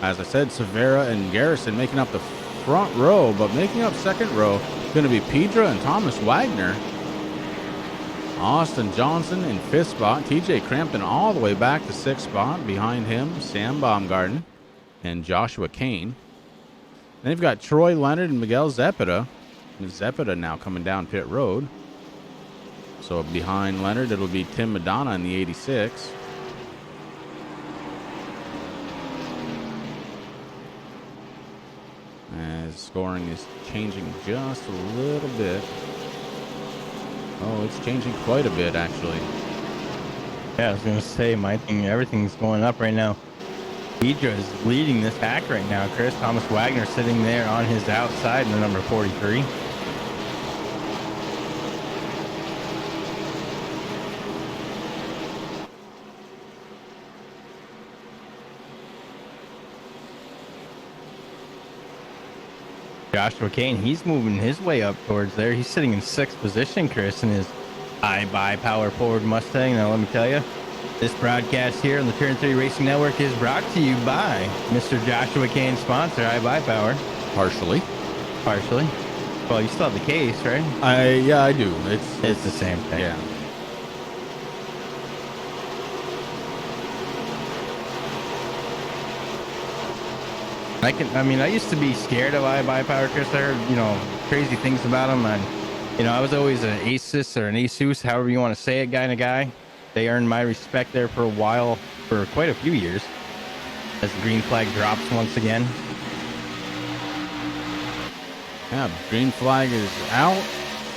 As I said, Severa and Garrison making up the front row, but making up second row is going to be Pedra and Thomas Wagner. Austin Johnson in 5th spot. TJ Crampton all the way back to 6th spot. Behind him, Sam Baumgarten and Joshua Kane. Then you've got Troy Leonard and Miguel Zepeda. Zepeda now coming down pit road. So behind Leonard, it'll be Tim Madonna in the 86. As scoring is changing just a little bit. Oh, it's changing quite a bit, actually. Yeah, I was going to say, everything's going up right now. Pedra is leading this pack right now, Chris. Thomas Wagner sitting there on his outside in the number 43. Joshua Kane, he's moving his way up towards there. He's sitting in 6th position, Chris, in his iBuy-Power Ford Mustang. Now, let me tell you, this broadcast here on the Turn 3 Racing Network is brought to you by Mr. Joshua Kane's sponsor, iBuy-Power. Partially. Partially. Well, you still have the case, right? Yeah, I do. It's the same thing. Yeah. I used to be scared of iBuy-Power, Chris. I heard, crazy things about them. And, I was always an Asus or an Asus, however you want to say it, guy to guy. They earned my respect there for a while, for quite a few years, as the green flag drops once again. Yeah, green flag is out.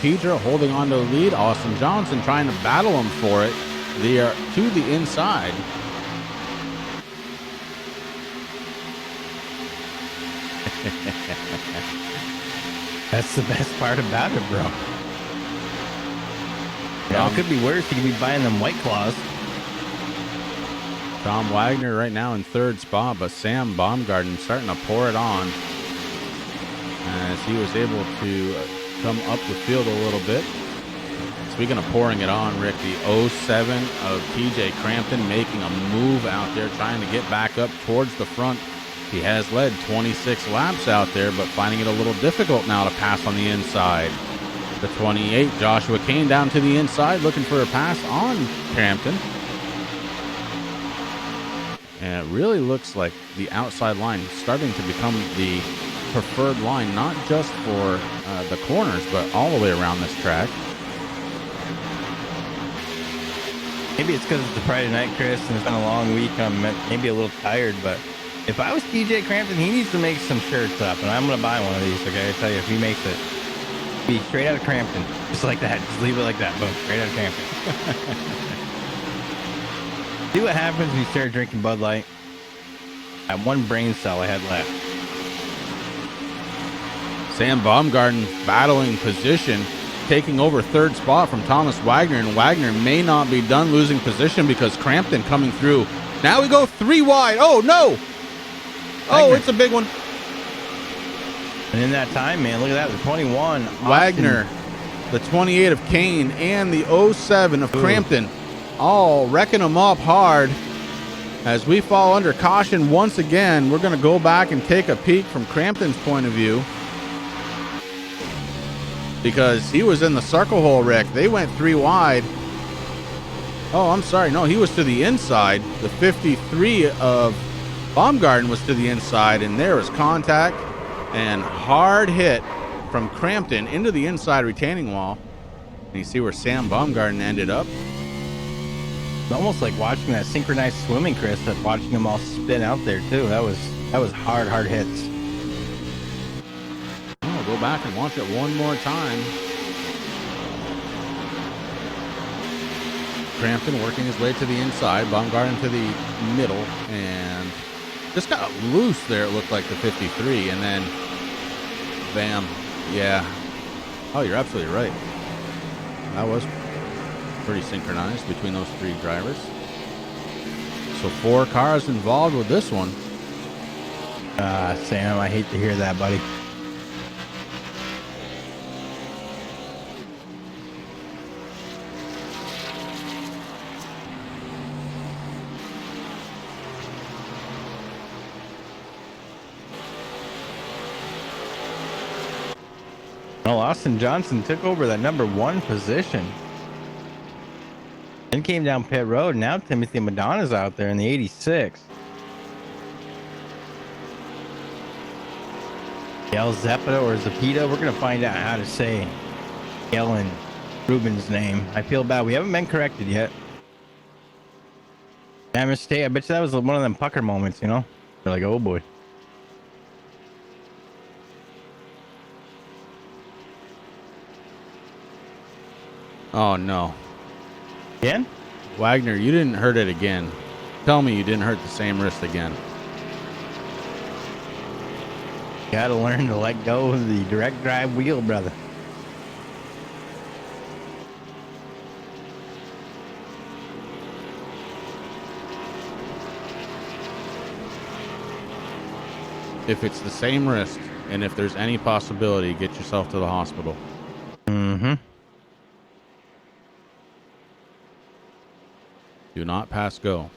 Pedra holding on to the lead. Austin Johnson trying to battle him for it. to the inside. That's the best part about it, bro. It could be worse. You could be buying them White Claws. Tom Wagner right now in third spot, but Sam Baumgarten starting to pour it on as he was able to come up the field a little bit. Speaking of pouring it on, Rick, the 07 of TJ Crampton making a move out there, trying to get back up towards the front. He has led 26 laps out there, but finding it a little difficult now to pass on the inside. The 28, Joshua Kane down to the inside, looking for a pass on Crampton. And it really looks like the outside line is starting to become the preferred line, not just for the corners, but all the way around this track. Maybe it's because it's a Friday night, Chris, and it's been a long week. I'm maybe a little tired, but if I was TJ Crampton, he needs to make some shirts up, and I'm going to buy one of these, okay? I tell you, if he makes it, be straight out of Crampton, just like that. Just leave it like that. Boom, straight out of Crampton. See what happens when you start drinking Bud Light? That one brain cell I had left. Sam Baumgarten battling position, taking over third spot from Thomas Wagner, and Wagner may not be done losing position because Crampton coming through. Now we go 3 wide. Oh, no. Oh, Wagner. it's a big one. And in that time, man, look at that. The 21. Wagner, the 28 of Kane, and the 07 of Crampton, all wrecking them up hard. As we fall under caution once again, we're going to go back and take a peek from Crampton's point of view, because he was in the circle hole, Rick. They went 3 wide. Oh, I'm sorry. No, he was to the inside. The 53 of Baumgarten was to the inside, and there was contact and hard hit from Crampton into the inside retaining wall. And you see where Sam Baumgarten ended up. It's almost like watching that synchronized swimming, Chris, that watching them all spin out there, too. That was hard hits. Oh, go back and watch it one more time. Crampton working his way to the inside, Baumgarten to the middle, and just got loose there, it looked like, the 53, and then bam. Yeah. Oh, you're absolutely right. That was pretty synchronized between those 3 drivers. So 4 cars involved with this one. Sam, I hate to hear that, buddy. Well, Austin Johnson took over that number 1 position. Then came down pit road. Now Timothy Madonna's out there in the 86. Gail Zepeda or Zepeda. We're going to find out how to say Ellen Rubin's name. I feel bad. We haven't been corrected yet. That mistake. I bet you that was one of them pucker moments, you know? They're like, oh boy. Oh, no. Again? Wagner, you didn't hurt it again. Tell me you didn't hurt the same wrist again. Gotta learn to let go of the direct drive wheel, brother. If it's the same wrist, and if there's any possibility, get yourself to the hospital. Mm-hmm. Do not pass go.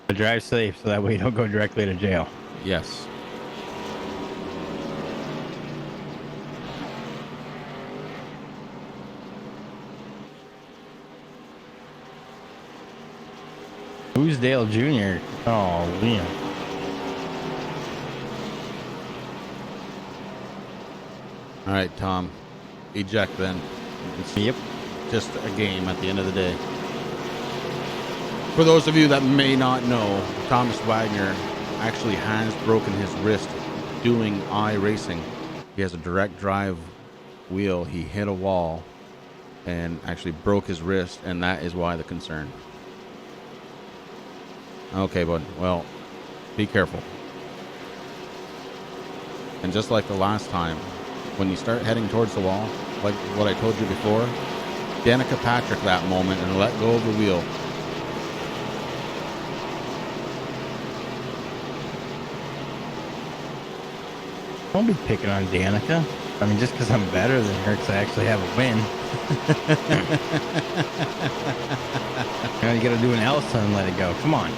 Drive safe so that way you don't go directly to jail. Yes. Who's Dale Jr.? Oh, Liam. All right, Tom. Eject then. It's Yep. just a game at the end of the day. For those of you that may not know, Thomas Wagner actually has broken his wrist doing iRacing. He has a direct drive wheel. He hit a wall and actually broke his wrist, and that is why the concern. Okay, bud. Well, be careful. And just like the last time, when you start heading towards the wall, like what I told you before, Danica Patrick that moment and let go of the wheel. Don't be picking on Danica. I mean, just because I'm better than her, because I actually have a win. You got to do an Elsa and let it go. Come on.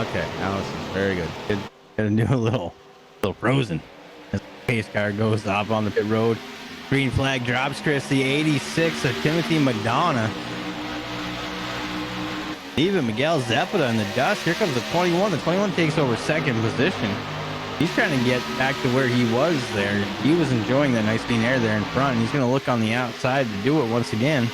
Okay, Allison, very good. Got to do a little Frozen. As the pace car goes off on the pit road. Green flag drops, Chris. The 86 of Timothy Madonna. Even Miguel Zepeda in the dust. Here comes the 21. The 21 takes over second position. He's trying to get back to where he was there. He was enjoying that nice clean air there in front. He's going to look on the outside to do it once again.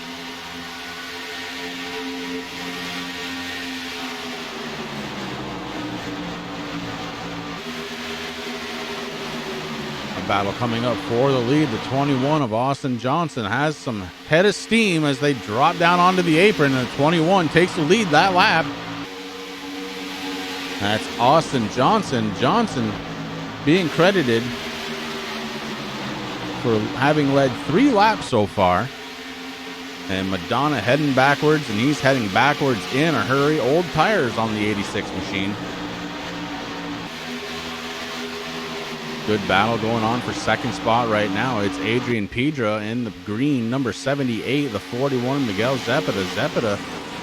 A battle coming up for the lead. The 21 of Austin Johnson has some head of steam as they drop down onto the apron, and the 21 takes the lead that lap. That's Austin Johnson. Johnson being credited for having led 3 laps so far. And Madonna heading backwards, and he's heading backwards in a hurry. Old tires on the 86 machine. Good battle going on for second spot right now. It's Adrian Pedra in the green, number 78, the 41, Miguel Zepeda. Zepeda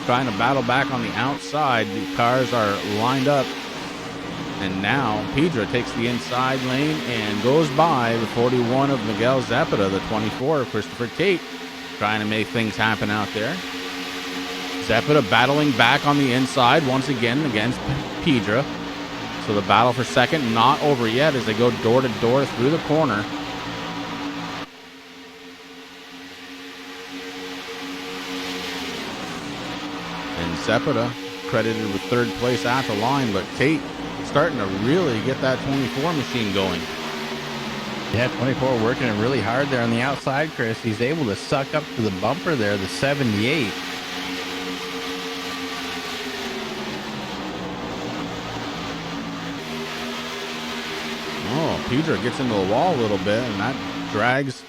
trying to battle back on the outside. The cars are lined up. And now Pedra takes the inside lane and goes by the 41 of Miguel Zepeda, the 24 of Christopher Tate, trying to make things happen out there. Zepeda battling back on the inside once again against Pedra. So the battle for second not over yet as they go door to door through the corner. And Zepeda credited with third place at the line, but Tate starting to really get that 24 machine going. Yeah, 24 working it really hard there on the outside, Chris. He's able to suck up to the bumper there, the 78. Oh, Pedra gets into the wall a little bit, and that drags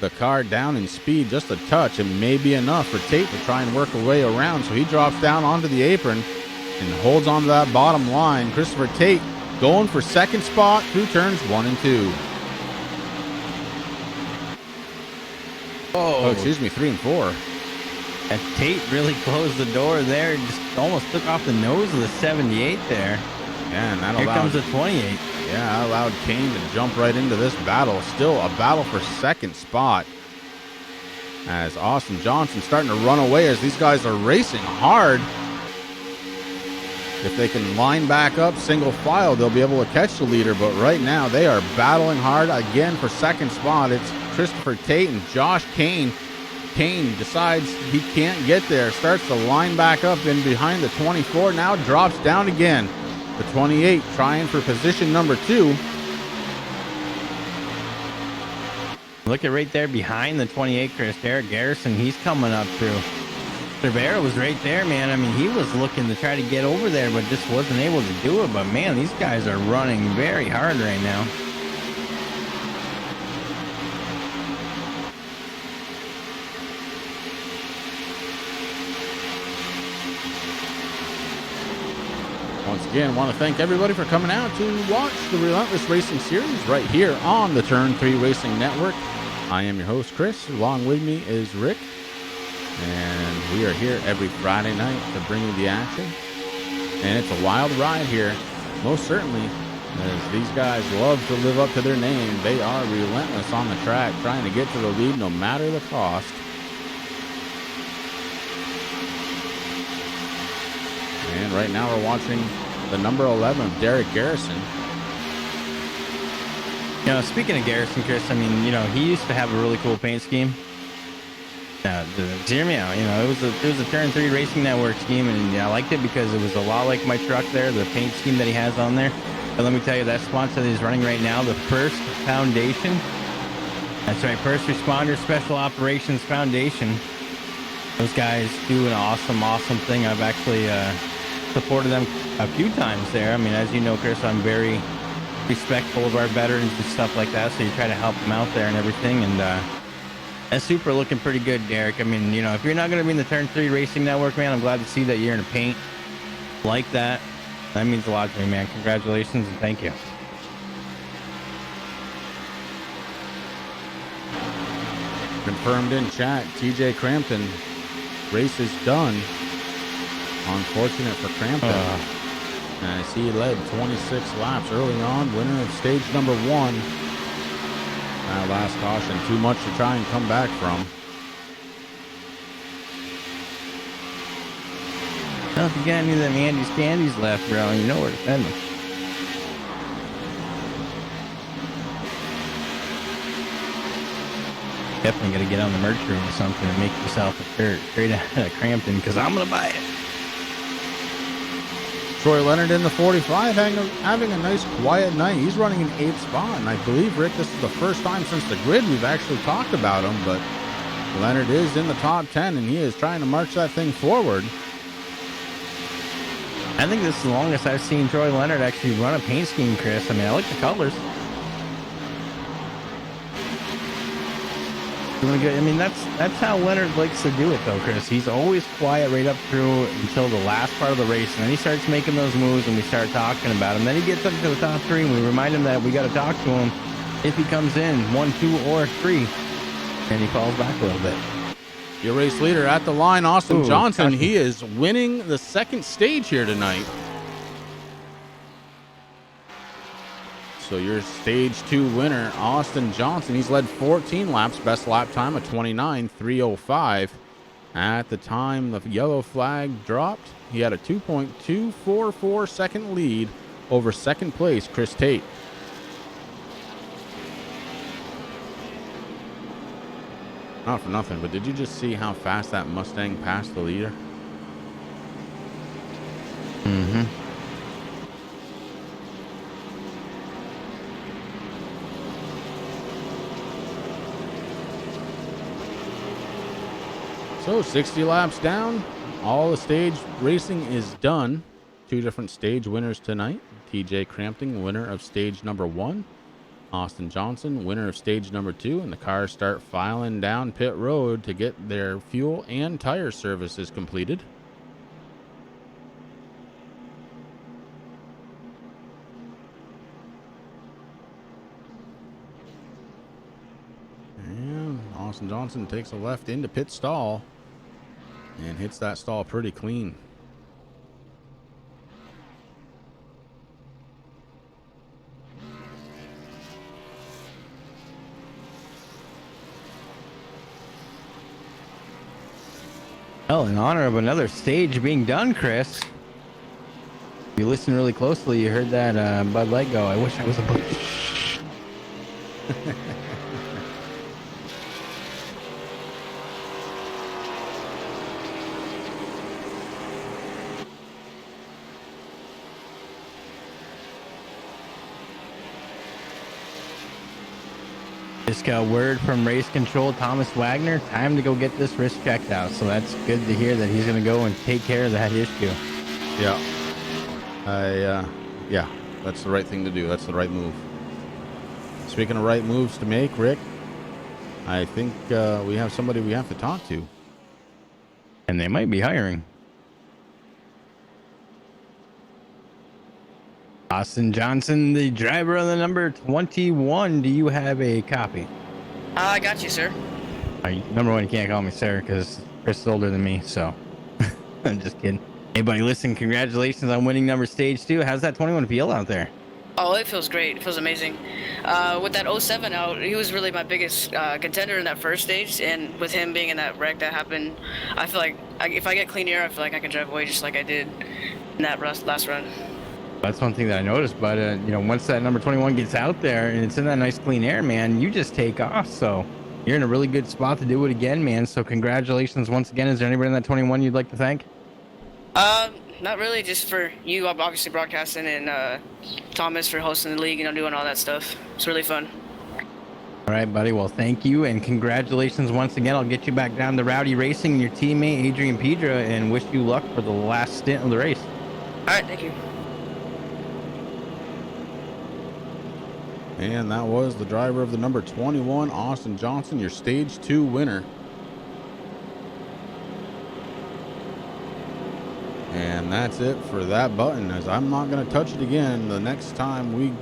the car down in speed just a touch, and may be enough for Tate to try and work a way around. So he drops down onto the apron and holds on to that bottom line. Christopher Tate going for second spot through turns 1 and 2. Oh, excuse me, 3 and 4. And Tate really closed the door there. Just almost took off the nose of the 78 there. Yeah, and that Here allowed, comes the 28. Yeah, that allowed Kane to jump right into this battle. Still a battle for second spot, as Austin Johnson starting to run away as these guys are racing hard. If they can line back up single file, they'll be able to catch the leader. But right now, they are battling hard again for second spot. It's Christopher Tate and Josh Kane. Kane decides he can't get there. Starts to line back up in behind the 24. Now drops down again. The 28 trying for position number 2. Look at right there behind the 28, Chris. Derek Garrison, he's coming up through. Cervera was right there, man. I mean, he was looking to try to get over there, but just wasn't able to do it. But, man, these guys are running very hard right now. Once again, want to thank everybody for coming out to watch the Relentless Racing Series right here on the Turn 3 Racing Network. I am your host, Chris. Along with me is Rick. And we are here every Friday night to bring you the action. And it's a wild ride here, most certainly, as these guys love to live up to their name. They are relentless on the track, trying to get to the lead no matter the cost. And right now we're watching the number 11 of Derek Garrison. You know, speaking of Garrison, Chris, I mean, you know, he used to have a really cool paint scheme. Hear me out. You know, it was a Turn 3 Racing Network scheme, and I liked it because it was a lot like my truck there, the paint scheme that he has on there. But let me tell you, that sponsor that he's running right now, the First Foundation. That's right, First Responder Special Operations Foundation. Those guys do an awesome thing. I've actually supported them a few times there. I mean, as you know, Chris, I'm very respectful of our veterans and stuff like that. So you try to help them out there and everything. And that's super looking pretty good, Derek. I mean, you know, if you're not going to be in the Turn 3 Racing Network, man, I'm glad to see that you're in a paint like that. That means a lot to me, man. Congratulations and thank you. Confirmed in chat, TJ Crampton. Race is done. Unfortunate for Crampton. As he led 26 laps early on, winner of stage number 1. That last caution, too much to try and come back from. Well, if you got any of them Andy's candies left, bro, you know where to send them. Definitely got to get on the merch room or something and make yourself a shirt straight out of Crampton, because I'm going to buy it. Troy Leonard in the 45 having a nice quiet night. He's running an 8th spot, and I believe, Rick, this is the first time since the grid we've actually talked about him, but Leonard is in the top 10, and he is trying to march that thing forward. I think this is the longest I've seen Troy Leonard actually run a paint scheme, Chris. I mean, I like the colors. I mean, that's how Leonard likes to do it, though, Chris. He's always quiet right up through until the last part of the race, and then he starts making those moves, and we start talking about him. Then he gets up to the top 3, and we remind him that we got to talk to him if he comes in 1, 2, or 3, and he falls back a little bit. Your race leader at the line, Austin Johnson. Gotcha. He is winning the second stage here tonight. So your stage 2 winner, Austin Johnson. He's led 14 laps, best lap time of 29:3:05. At the time the yellow flag dropped, he had a 2.244 second lead over second place, Chris Tate. Not for nothing, but did you just see how fast that Mustang passed the leader? Mm-hmm. So 60 laps down, all the stage racing is done. 2 different stage winners tonight. TJ Crampton, winner of stage number 1. Austin Johnson, winner of stage number 2. And the cars start filing down pit road to get their fuel and tire services completed. And Austin Johnson takes a left into pit stall and hits that stall pretty clean. Well, in honor of another stage being done, Chris, if you listen really closely, you heard that Bud Light go, I wish I was a Bud. Just got word from race control Thomas Wagner, time to go get this wrist checked out. So that's good to hear that he's going to go and take care of that issue. Yeah. Yeah, that's the right thing to do. That's the right move. Speaking of right moves to make, Rick, I think we have somebody we have to talk to. And they might be hiring. Austin Johnson, the driver of the number 21. Do you have a copy? I got you, sir. Number one, you can't call me sir because Chris is older than me, so I'm just kidding. Hey, buddy, listen, congratulations on winning number stage 2. How's that 21 feel out there? Oh, it feels great. It feels amazing. With that 07 out, he was really my biggest contender in that first stage, and with him being in that wreck that happened, I feel like if I get clean air, I feel like I can drive away just like I did in that last run. That's one thing that I noticed, but once that number 21 gets out there and it's in that nice clean air, man, you just take off. So you're in a really good spot to do it again, man. So congratulations once again. Is there anybody in that 21 you'd like to thank? Not really, just for you obviously broadcasting and Thomas for hosting the league, doing all that stuff. It's really fun. All right, buddy. Well, thank you and congratulations once again. I'll get you back down to Rowdy Racing and your teammate Adrian Pedra, and wish you luck for the last stint of the race. All right, thank you. And that was the driver of the number 21, Austin Johnson, your stage 2 winner. And that's it for that button, as I'm not going to touch it again. The next time we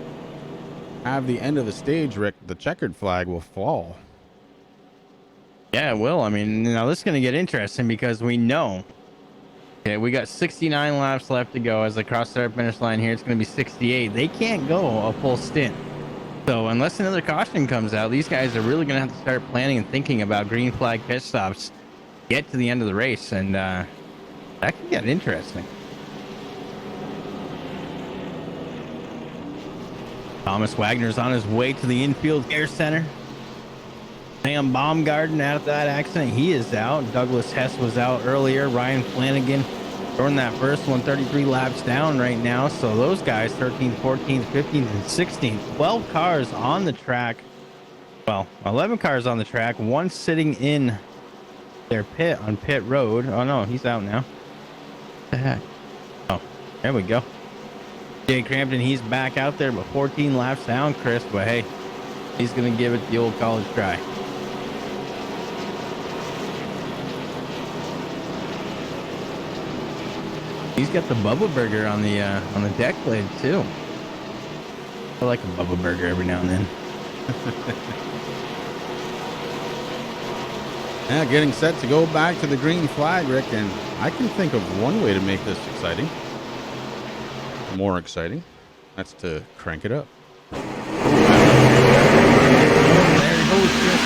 have the end of the stage, Rick, the checkered flag will fall. Yeah, it will. I mean, now this is going to get interesting because we know, okay, we got 69 laps left to go. As I cross the finish line here, it's going to be 68. They can't go a full stint. So unless another caution comes out, these guys are really going to have to start planning and thinking about green flag pit stops, get to the end of the race, and that could get interesting. Thomas Wagner's on his way to the infield care center. Sam Baumgarten out of that accident, he is out. Douglas Hess was out earlier. Ryan Flanagan throwing that first one, 33 laps down right now. So those guys, 13th, 14th, 15th, and 16th. 12 cars on the track. Well, 11 cars on the track. One sitting in their pit on pit road. Oh, no, he's out now. What the heck? Oh, there we go. Jay Crampton, he's back out there, but 14 laps down, Chris. But hey, he's going to give it the old college try. He's got the Bubba Burger on the deck blade too. I like a Bubba Burger every now and then. Yeah, getting set to go back to the green flag, Rick, and I can think of one way to make this exciting. More exciting. That's to crank it up. There he goes, Chris.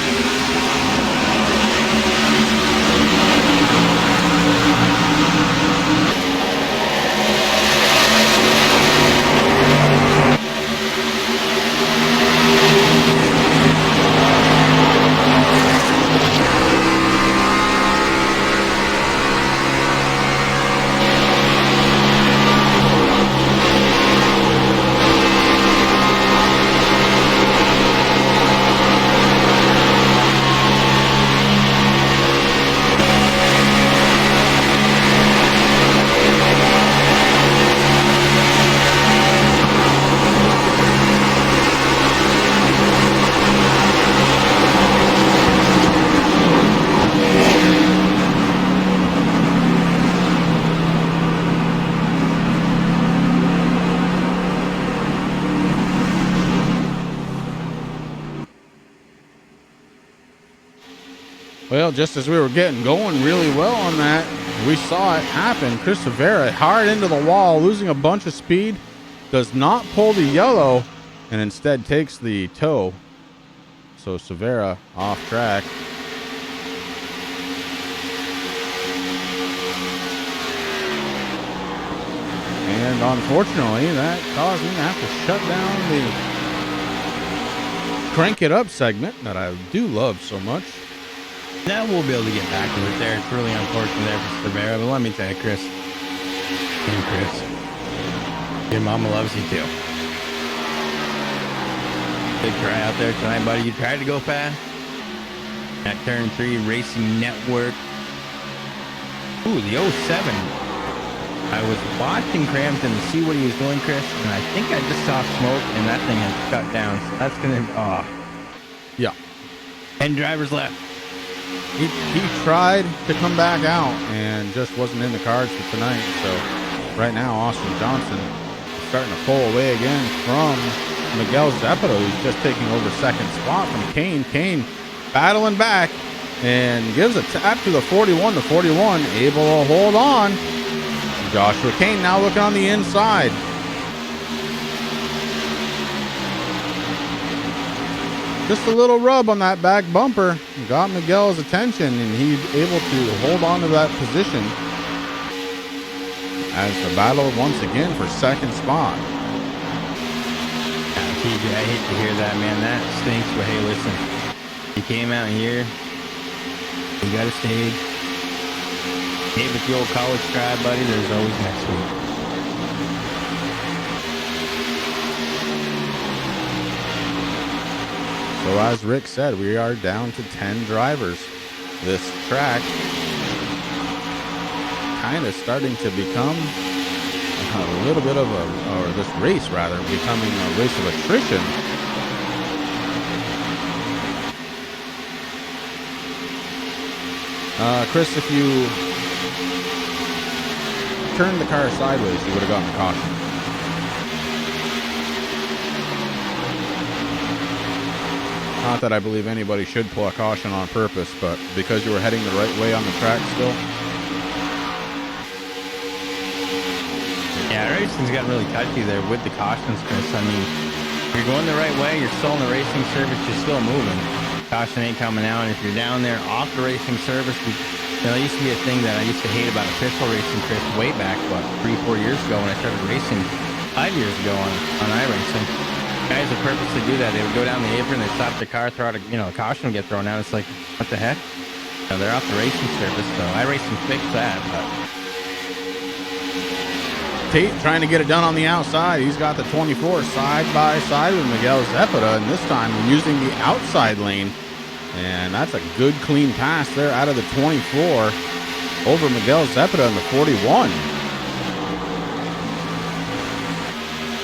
Well, just as we were getting going really well on that, we saw it happen. Chris Rivera hard into the wall, losing a bunch of speed, does not pull the yellow, and instead takes the tow. So Severa off track. And unfortunately, that caused me to have to shut down the crank it up segment that I do love so much. Now we'll be able to get back to it there. It's really unfortunate there for Severa, but let me tell you, Chris. Hey, Chris. Your mama loves you too. Big try out there tonight, buddy. You tried to go fast. At turn 3, Racing Network. Ooh, the 07. I was watching Crampton to see what he was doing, Chris, and I think I just saw smoke, and that thing has shut down. So that's going to, Yeah. 10 drivers left. He tried to come back out and just wasn't in the cards for tonight. So right now, Austin Johnson is starting to pull away again from Miguel Zapata, who's just taking over second spot from Kane. Kane battling back and gives a tap to the 41 to 41, able to hold on. Joshua Kane now looking on the inside. Just a little rub on that back bumper got Miguel's attention, and he's able to hold on to that position as the battle once again for second spot. TJ, I hate to hear that, man. That stinks, but hey, listen. You came out here. You got a stage. Hey, with the old college try, buddy, there's always next week. So as Rick said, we are down to 10 drivers. This track kind of starting to become a little bit of or this race rather, becoming a race of attrition. Chris, if you turned the car sideways, you would have gotten a caution. Not that I believe anybody should pull a caution on purpose, but because you were heading the right way on the track still. Yeah, racing's got really touchy there with the cautions, Chris. I mean, if you're going the right way, you're still in the racing service, you're still moving. Caution ain't coming out, and if you're down there off the racing service, it used to be a thing that I used to hate about official racing, Chris, way back, 3-4 years ago when I started racing 5 years ago on iRacing. Guys would purposely do that. They would go down the apron, they'd stop the car, throw out a caution would get thrown out. It's like, what the heck? They're off the racing service, so iRacing fixed that, but Tate trying to get it done on the outside. He's got the 24 side by side with Miguel Zepeda, and this time using the outside lane. And that's a good clean pass there out of the 24 over Miguel Zepeda in the 41.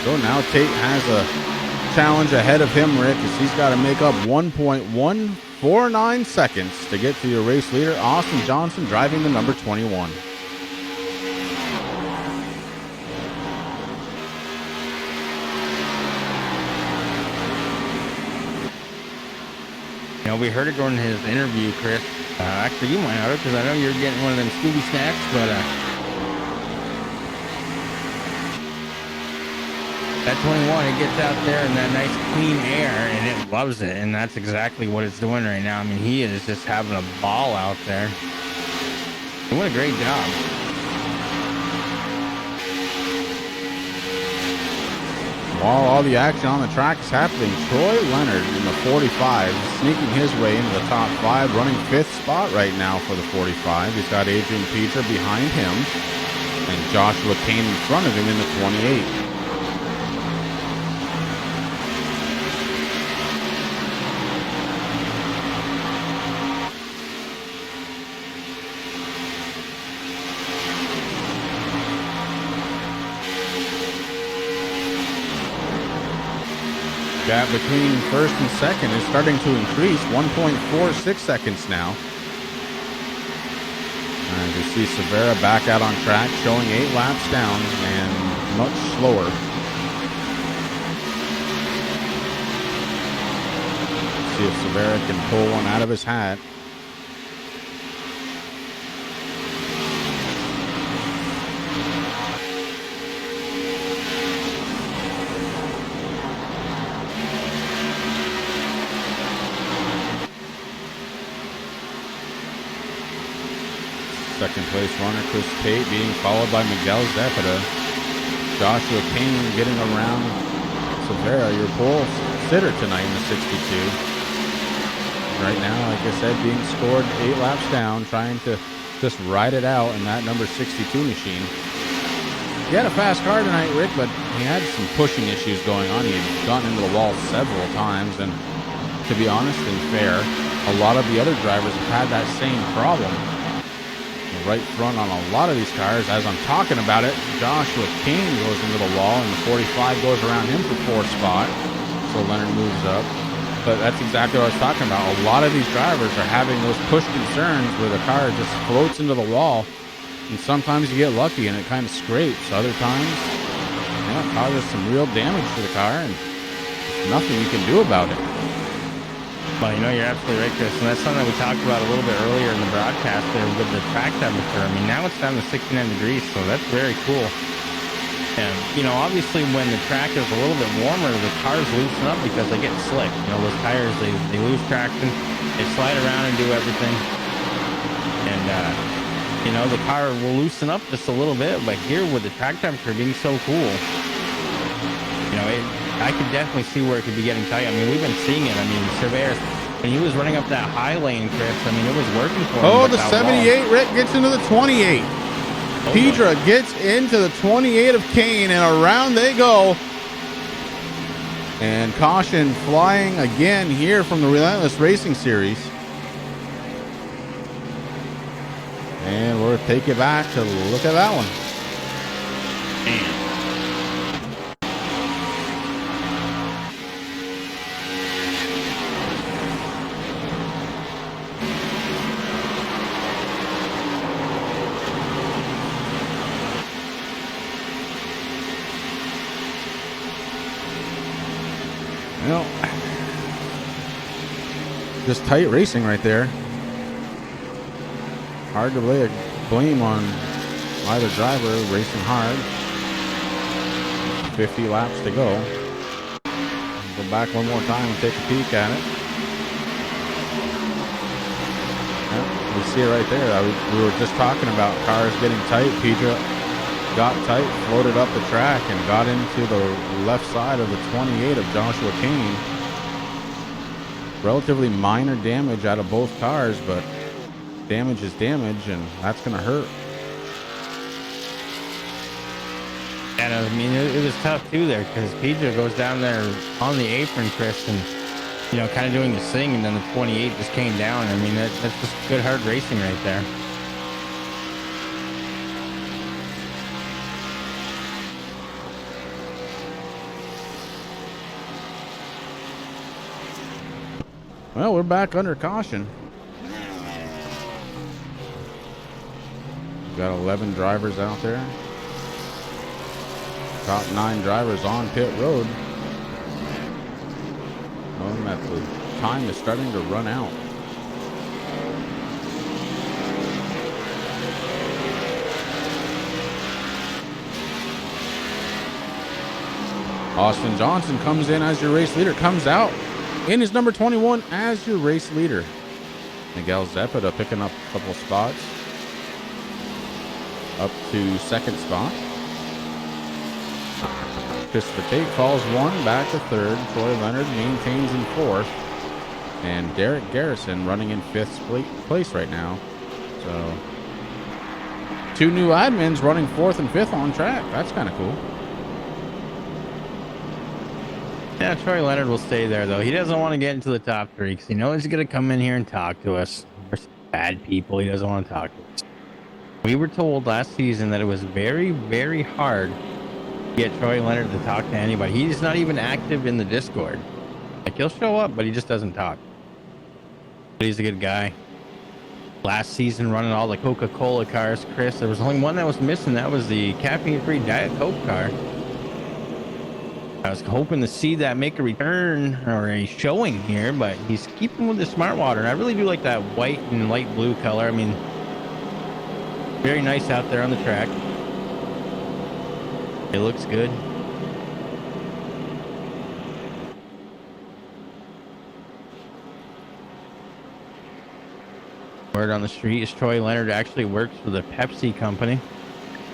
So now Tate has a challenge ahead of him, Rick, as he's got to make up 1.149 seconds to get to your race leader, Austin Johnson, driving the number 21. we heard it during his interview, Chris. Actually, you might have it because I know you're getting one of them Scooby snacks, but that 21, it gets out there in that nice clean air, and it loves it, and that's exactly what it's doing right now. I mean, he is just having a ball out there. Doing a great job. While all the action on the track is happening, Troy Leonard in the 45 sneaking his way into the top 5, running 5th spot right now for the 45. He's got Adrian Peter behind him and Joshua Kane in front of him in the 28. Gap between first and second is starting to increase, 1.46 seconds now. As you see Severa back out on track, showing 8 laps down and much slower. See if Severa can pull one out of his hat. Second place runner Chris Tate being followed by Miguel Zepeda. Joshua King getting around Severa, your pole sitter tonight in the 62. Right now, like I said, being scored 8 laps down, trying to just ride it out in that number 62 machine. He had a fast car tonight, Rick, but he had some pushing issues going on. He had gotten into the wall several times, and to be honest and fair, a lot of the other drivers have had that same problem. Right front on a lot of these cars. As I'm talking about it, Joshua King goes into the wall, and the 45 goes around him for 4th spot. So Leonard moves up. But that's exactly what I was talking about. A lot of these drivers are having those push concerns where the car just floats into the wall, and sometimes you get lucky and it kind of scrapes. Other times, it causes some real damage to the car, and there's nothing you can do about it. Well, you're absolutely right, Chris, and that's something that we talked about a little bit earlier in the broadcast there with the track temperature. I mean, now it's down to 69 degrees, so that's very cool. And, obviously when the track is a little bit warmer, the cars loosen up because they get slick. Those tires, they lose traction, they slide around and do everything. And, the car will loosen up just a little bit, but here with the track temperature being so cool, I could definitely see where it could be getting tight. I mean, we've been seeing it. I mean, Cerveras, when he was running up that high lane, Chris, I mean, it was working for him. Oh, the 78, Rick gets into the 28. Pedra gets into the 28 of Kane, and around they go. And caution flying again here from the Relentless Racing Series. And we'll take it back to look at that one. Well, just tight racing right there. Hard to lay a blame on either driver racing hard. 50 laps to go. Go back one more time and take a peek at it. Yeah, we see it right there. We were just talking about cars getting tight. Pedro got tight, floated up the track, and got into the left side of the 28 of Joshua Kane. Relatively minor damage out of both cars, but damage is damage, and that's going to hurt. And I mean, it was tough too there because Pedro goes down there on the apron, Chris, and you know, kind of doing his thing, and then the 28 just came down. I mean, that's just good hard racing right there. Well, we're back under caution. We've got 11 drivers out there. Top 9 drivers on pit road. Knowing that the time is starting to run out. Austin Johnson comes in as your race leader, comes out in his number 21 as your race leader. Miguel Zepeda picking up a couple spots. Up to second spot. Christopher Tate falls 1, back to 3rd. Troy Leonard maintains in 4th. And Derek Garrison running in 5th place right now. So 2 new admins running 4th and 5th on track. That's kind of cool. Yeah, Troy Leonard will stay there, though. He doesn't want to get into the top 3 because he knows he's going to come in here and talk to us. We're bad people. He doesn't want to talk to us. We were told last season that it was very, very hard to get Troy Leonard to talk to anybody. He's not even active in the Discord. Like, he'll show up, but he just doesn't talk. But he's a good guy. Last season, running all the Coca-Cola cars, Chris, there was only one that was missing. That was the caffeine-free Diet Coke car. I was hoping to see that make a return or a showing here, but he's keeping with the smart water. And I really do like that white and light blue color. I mean, very nice out there on the track. It looks good. Word on the street is Troy Leonard actually works for the Pepsi company.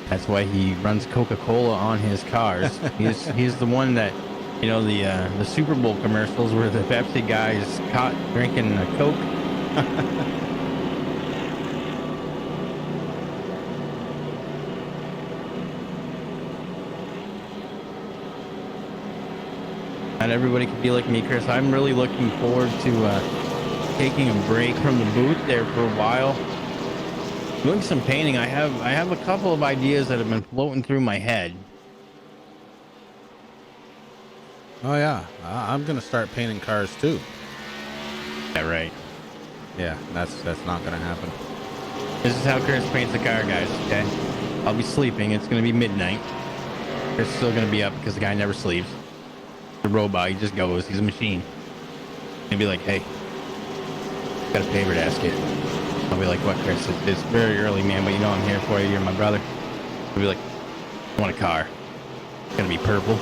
That's why he runs Coca-Cola on his cars. He's the one that, you know, the Super Bowl commercials where the Pepsi guy is caught drinking a Coke. Not everybody can be like me, Chris. I'm really looking forward to taking a break from the booth there for a while. Doing some painting. I have a couple of ideas that have been floating through my head. Oh yeah, I'm gonna start painting cars too. Yeah, right. Yeah, that's not gonna happen. This is how Chris paints a car, guys. Okay, I'll be sleeping. It's gonna be midnight. Chris is still gonna be up because the guy never sleeps. The robot, he just goes. He's a machine. He'll be like, "Hey, got a favor to ask you." I'll be like, "What, Chris? It's very early, man, but you know I'm here for you. You're my brother." He'll be like, "I want a car. It's gonna be purple.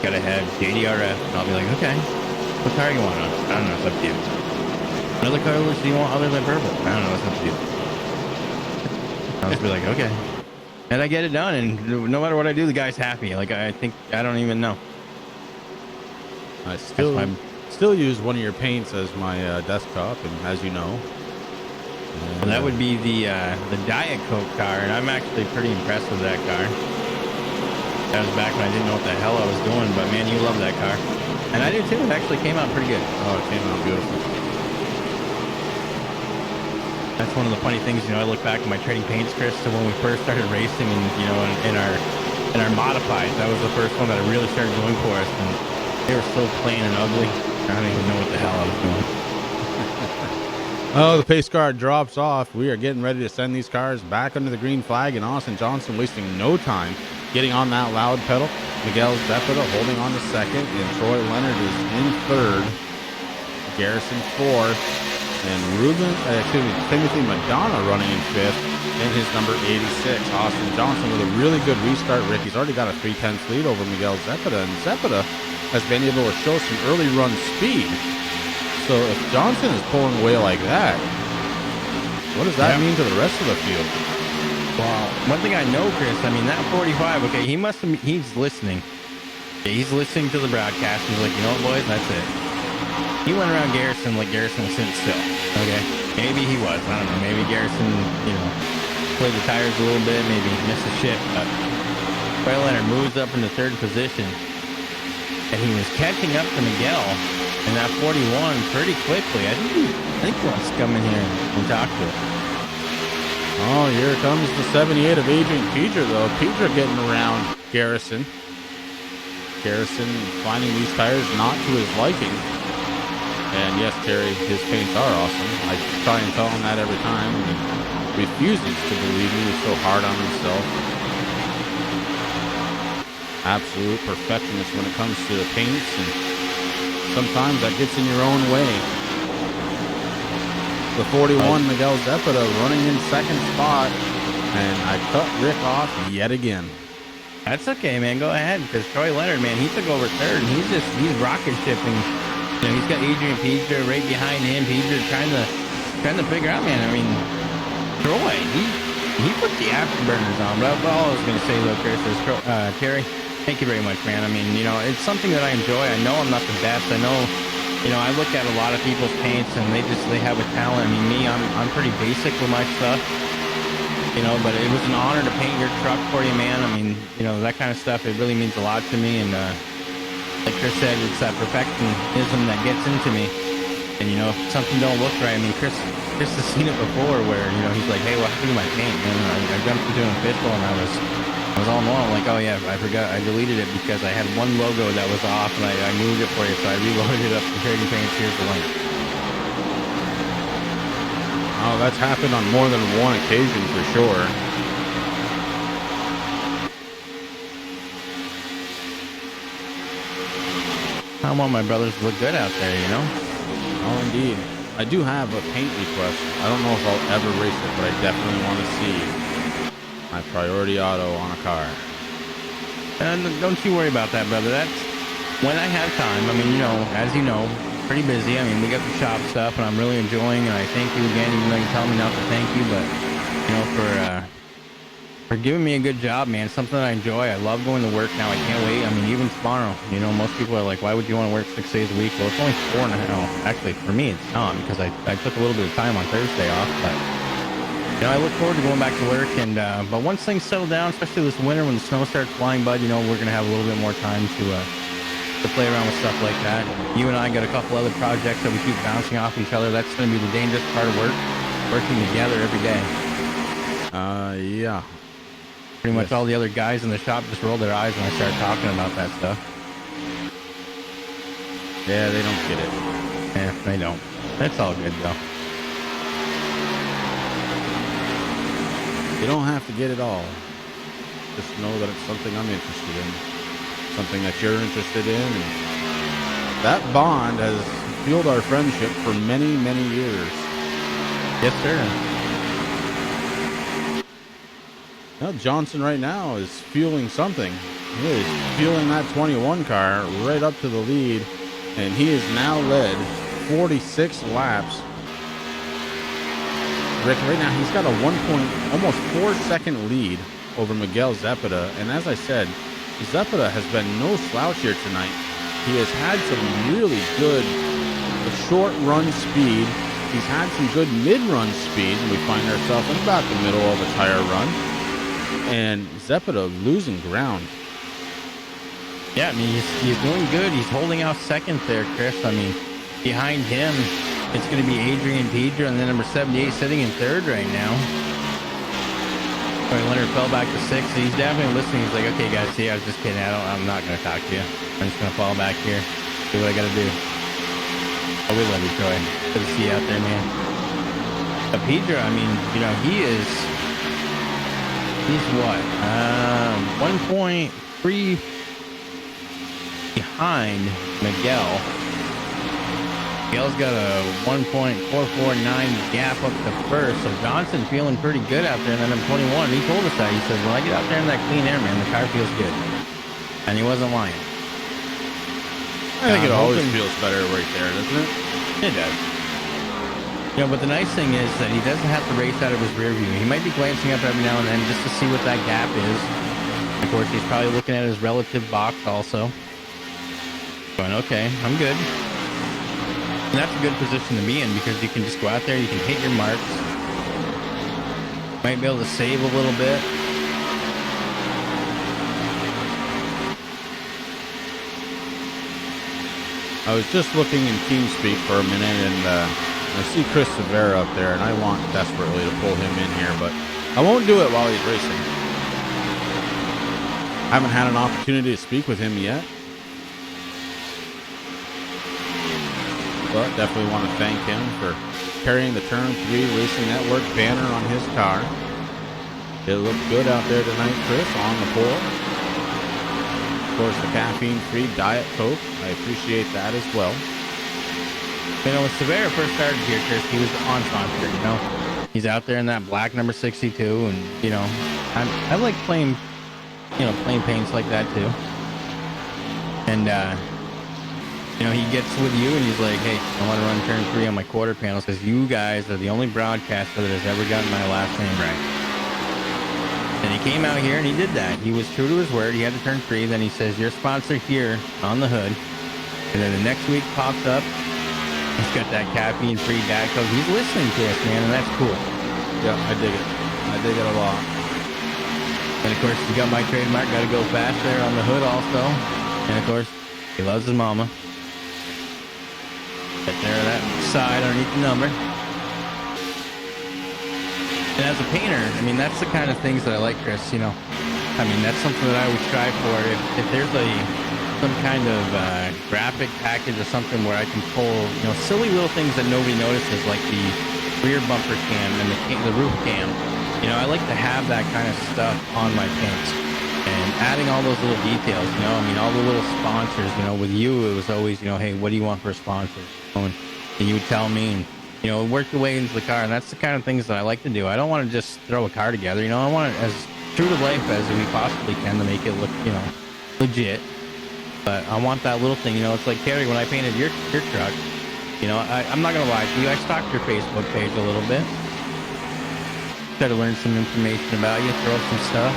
Gotta have JDRF." And I'll be like, "Okay. What car you want on?" "I don't know. It's up to you." "Another car which do you want other than purple?" "I don't know. It's up to you." I'll just be like, "Okay." And I get it done, and no matter what I do, the guy's happy. Like, I think, I don't even know. I still use one of your paints as my desktop, and as you know. And that would be the Diet Coke car, and I'm actually pretty impressed with that car. That was back when I didn't know what the hell I was doing, but man, you love that car. And I do too. It actually came out pretty good. Oh, it came out beautiful. That's one of the funny things, I look back at my trading paints, Chris, to when we first started racing and, in our modifieds. That was the first one that I really started doing for us. And they were so plain and ugly. I don't even know what the hell I was doing. Oh, the pace car drops off. We are getting ready to send these cars back under the green flag, and Austin Johnson wasting no time getting on that loud pedal. Miguel Zepeda holding on to second, and Troy Leonard is in third. Garrison fourth, and Timothy Madonna running in fifth in his number 86. Austin Johnson with a really good restart, Rick. He's already got a 3/10 lead over Miguel Zepeda, and Zepeda has been able to show some early run speed. So if Johnson is pulling away like that, what does that mean to the rest of the field? Well, one thing I know, Chris, that 45, okay, he's listening. Okay, he's listening to the broadcast. He's like, you know what, boys, that's it. He went around Garrison like Garrison was sitting still. Okay, maybe he was. I don't know. Maybe Garrison, played the tires a little bit, maybe missed a shift. But Troy Leonard moves up into third position, and he was catching up to Miguel in that 41 pretty quickly. I think he wants to come in here and talk to it. Oh, here comes the 78 of Adrian Pedra, though. Pedra getting around Garrison. Garrison finding these tires not to his liking. And yes, Terry, his paints are awesome. I try and tell him that every time, and he refuses to believe me. He's so hard on himself. Absolute perfectionist when it comes to the paints, and sometimes that gets in your own way. The 41, Miguel Zepeda running in second spot, and I cut Rick off yet again. That's okay, man. Go ahead, because Troy Leonard, man, he took over third, and he's rocket shipping. He's got Adrian Pedra right behind him. Pedra trying to figure out, man. Troy, he put the afterburners on. But all I was going to say, though, Chris, is Terry, thank you very much, man. It's something that I enjoy. I know I'm not the best. I know. I look at a lot of people's paints and they have a talent. I'm pretty basic with my stuff, but it was an honor to paint your truck for you, man. That kind of stuff, it really means a lot to me. And like Chris said, it's that perfectionism that gets into me. And, if something don't look right, Chris has seen it before where, he's like, hey, what happened to my paint? I jumped into an official and I was all normal. I'm like, oh yeah, I forgot. I deleted it because I had one logo that was off and I moved it for you. So I reloaded it up to trading paints. Here's the link. Oh, that's happened on more than one occasion for sure. I want my brothers to look good out there, Oh, indeed. I do have a paint request. I don't know if I'll ever race it, but I definitely want to see my priority auto on a car. Don't you worry about that, brother. That's when I have time. As you know, pretty busy. We got the shop stuff, and I'm really enjoying. And I thank you again, even though you tell me not to thank you, but for giving me a good job, man. Something that I enjoy. I love going to work now. I can't wait. Even tomorrow. Most people are like, why would you want to work 6 days a week? Well, it's only 4.5. Actually, for me, it's not because I took a little bit of time on Thursday off, but. I look forward to going back to work, and but once things settle down, especially this winter when the snow starts flying, bud, we're gonna have a little bit more time to play around with stuff like that. You and I got a couple other projects that we keep bouncing off each other. That's gonna be the dangerous part of working together every day. Yeah. Pretty much all the other guys in the shop just roll their eyes when I start talking about that stuff. Yeah, they don't get it. Yeah, they don't. That's all good though. You don't have to get it all. Just know that it's something I'm interested in. Something that you're interested in. And that bond has fueled our friendship for many, many years. Yes, sir. Now, Johnson right now is fueling something. He is fueling that 21 car right up to the lead. And he has now led 46 laps. Rick, right now he's got a almost 4-second lead over Miguel Zepeda, and as I said, Zepeda has been no slouch here tonight. He has had some really good short run speed. He's had some good mid run speed, and we find ourselves in about the middle of a tire run. And Zepeda losing ground. Yeah, I mean, he's doing good. He's holding out second there, Chris. I mean, behind him, it's going to be Adrian Pedro, and then number 78 sitting in third right now. Right, Leonard fell back to sixth. He's definitely listening. He's like, okay, guys, see, I was just kidding. I'm not going to talk to you. I'm just going to fall back here. Do what I got to do. Oh, we love you, Troy. Good to see you out there, man. But Pedro, I mean, you know, he's what? 1.3 behind Miguel. Miguel's got a 1.449 gap up to first. So Johnson feeling pretty good out there. And then I'm 21. He told us that. He says, when I get out there in that clean air, man, the car feels good. And he wasn't lying. I think it always feels better right there, doesn't it? It does. You know, but the nice thing is that he doesn't have to race out of his rear view. He might be glancing up every now and then just to see what that gap is. Of course, he's probably looking at his relative box also. Going, okay, I'm good. And that's a good position to be in because you can just go out there, you can hit your marks. Might be able to save a little bit. I was just looking in TeamSpeak for a minute, and I see Chris Severa up there, and I want desperately to pull him in here, but I won't do it while he's racing. I haven't had an opportunity to speak with him yet. But definitely want to thank him for carrying the Turn 3 Racing Network banner on his car. It looked good out there tonight, Chris, on the pole. Of course, the caffeine-free Diet Coke. I appreciate that as well. You know, when Severa first started here, Chris, he was on sponsor, you know. He's out there in that black number 62, and, you know, I like playing, you know, plain paints like that, too. And, you know, he gets with you and he's like, hey, I want to run turn 3 on my quarter panels because you guys are the only broadcaster that has ever gotten my last name right. And he came out here and he did that. He was true to his word. He had to turn 3. Then he says, your sponsor here on the hood. And then the next week pops up. He's got that caffeine-free Diet Coke. He's listening to us, man, and that's cool. Yeah, I dig it. I dig it a lot. And, of course, he got my trademark. Got to go fast there on the hood also. And, of course, he loves his mama. Right there, that side underneath the number. And as a painter, I mean, that's the kind of things that I like, Chris, you know. I mean, that's something that I always strive for. If there's some kind of graphic package or something where I can pull, you know, silly little things that nobody notices, like the rear bumper cam and the roof cam. You know, I like to have that kind of stuff on my paints. And adding all those little details, you know, I mean, all the little sponsors, you know, with you, it was always, you know, hey, what do you want for a sponsor? And you would tell me, and, you know, work your way into the car. And that's the kind of things that I like to do. I don't want to just throw a car together. You know, I want it as true to life as we possibly can to make it look, you know, legit. But I want that little thing, you know, it's like, Terry, when I painted your truck, you know, I'm not going to lie to you. I stalked your Facebook page a little bit. Try to learn some information about you, throw some stuff.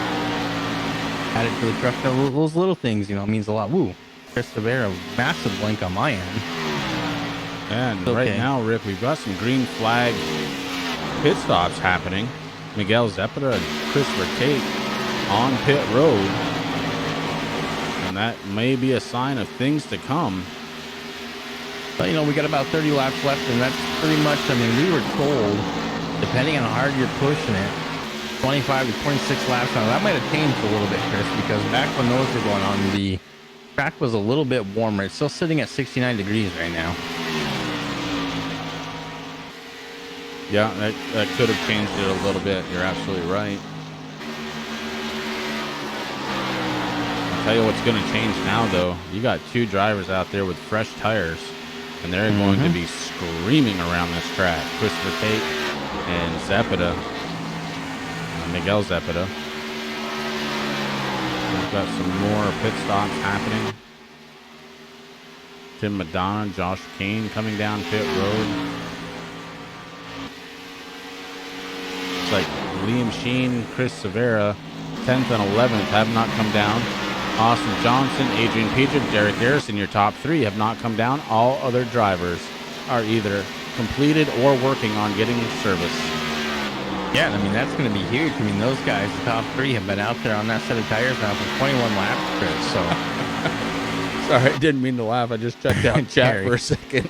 Add it to the truck. Those little things, you know, means a lot. Woo, Chris Severa, massive blink on my end. And okay. Right now, Rick, we've got some green flag pit stops happening. Miguel Zepeda and Christopher Tate on pit road. And that may be a sign of things to come. But, you know, we got about 30 laps left, and that's pretty much, I mean, we were told, depending on how hard you're pushing it, 25 to 26 laps now. That might have changed a little bit, Chris, because back when those were going on, the track was a little bit warmer. It's still sitting at 69 degrees right now. Yeah, that could have changed it a little bit. You're absolutely right. I'll tell you what's going to change now, though. You got two drivers out there with fresh tires, and they're going to be screaming around this track. Christopher Tate and Zepeda. Miguel Zepeda. We've got some more pit stops happening. Tim Madonna, Josh Kane coming down pit road. It's like Liam Sheen, Chris Severa, 10th and 11th have not come down. Austin Johnson, Adrian Pedro, Derek Harrison, your top three have not come down. All other drivers are either completed or working on getting service. Yeah, I mean, that's going to be huge. I mean, those guys, the top three, have been out there on that set of tires now for 21 laps, Chris. So Sorry, I didn't mean to laugh. I just checked out chat Terry. for a second.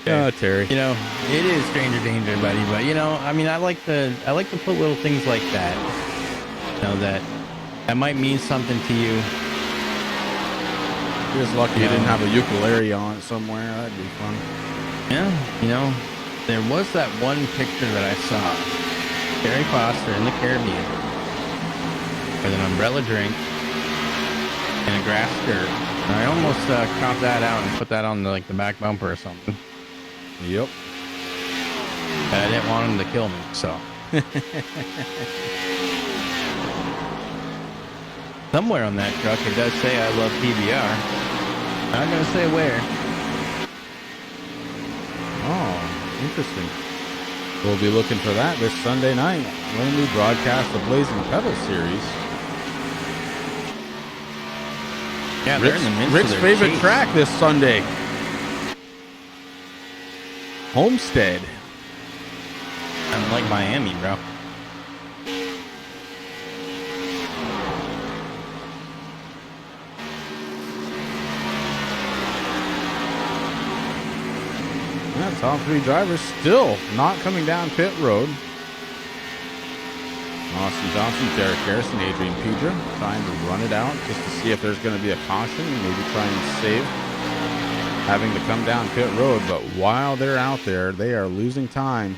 Okay. Oh, Terry. You know, it is stranger danger, buddy. But you know, I mean, I like to put little things like that. You know, that might mean something to you. You're just lucky you didn't have a ukulele on it somewhere. That'd be fun. Yeah, you know, there was that one picture that I saw. Gary Foster in the Caribbean with an umbrella drink and a grass skirt. And I almost cropped that out and put that on the back bumper or something. Yep. But I didn't want him to kill me, so. Somewhere on that truck, it does say I love PBR. Not going to say where. Oh, interesting. We'll be looking for that this Sunday night when we broadcast the Blazing Pebble Series. Yeah, they're in the midst Rick's of their favorite chase. track this Sunday. Homestead. Kind of like Miami, bro. Yeah, top three drivers still not coming down pit road. Austin Johnson, Derek Harrison, Adrian Pedra trying to run it out just to see if there's going to be a caution and maybe try and save having to come down pit road. But while they're out there, they are losing time.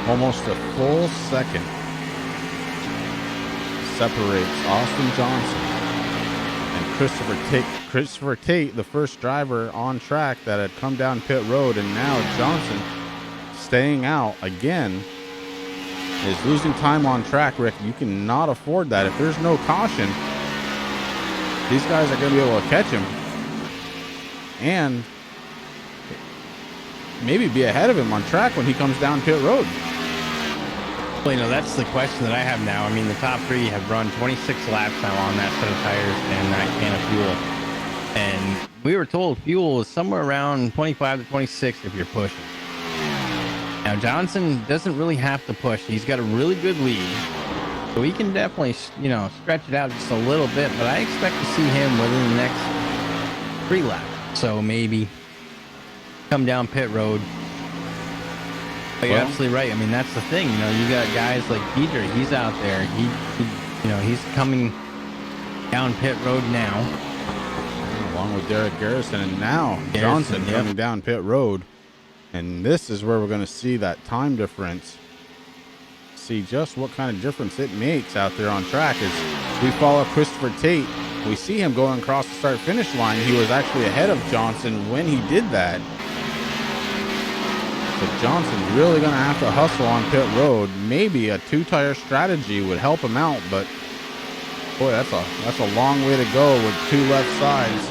Almost a full second separates Austin Johnson and Christopher Tate. Christopher Tate, the first driver on track that had come down pit road, and now Johnson staying out again is losing time on track. Rick, you cannot afford that. If there's no caution, these guys are going to be able to catch him and maybe be ahead of him on track when he comes down pit road. Well, you know, that's the question that I have now. I mean, the top three have run 26 laps now on that set of tires and that can of fuel. And we were told fuel is somewhere around 25 to 26 if you're pushing. Now, Johnson doesn't really have to push. He's got a really good lead. So he can definitely, you know, stretch it out just a little bit. But I expect to see him within the next 3 laps. So maybe come down pit road. But you're absolutely right. I mean, that's the thing. You know, you got guys like Peter. He's out there. He you know, he's coming down pit road now. Along with Derek Garrison, and now Johnson coming down pit road. And this is where we're going to see that time difference. See just what kind of difference it makes out there on track as we follow Christopher Tate. We see him going across the start-finish line. He was actually ahead of Johnson when he did that. So Johnson's really going to have to hustle on pit road. Maybe a 2-tire strategy would help him out, but boy, that's a long way to go with 2 left sides.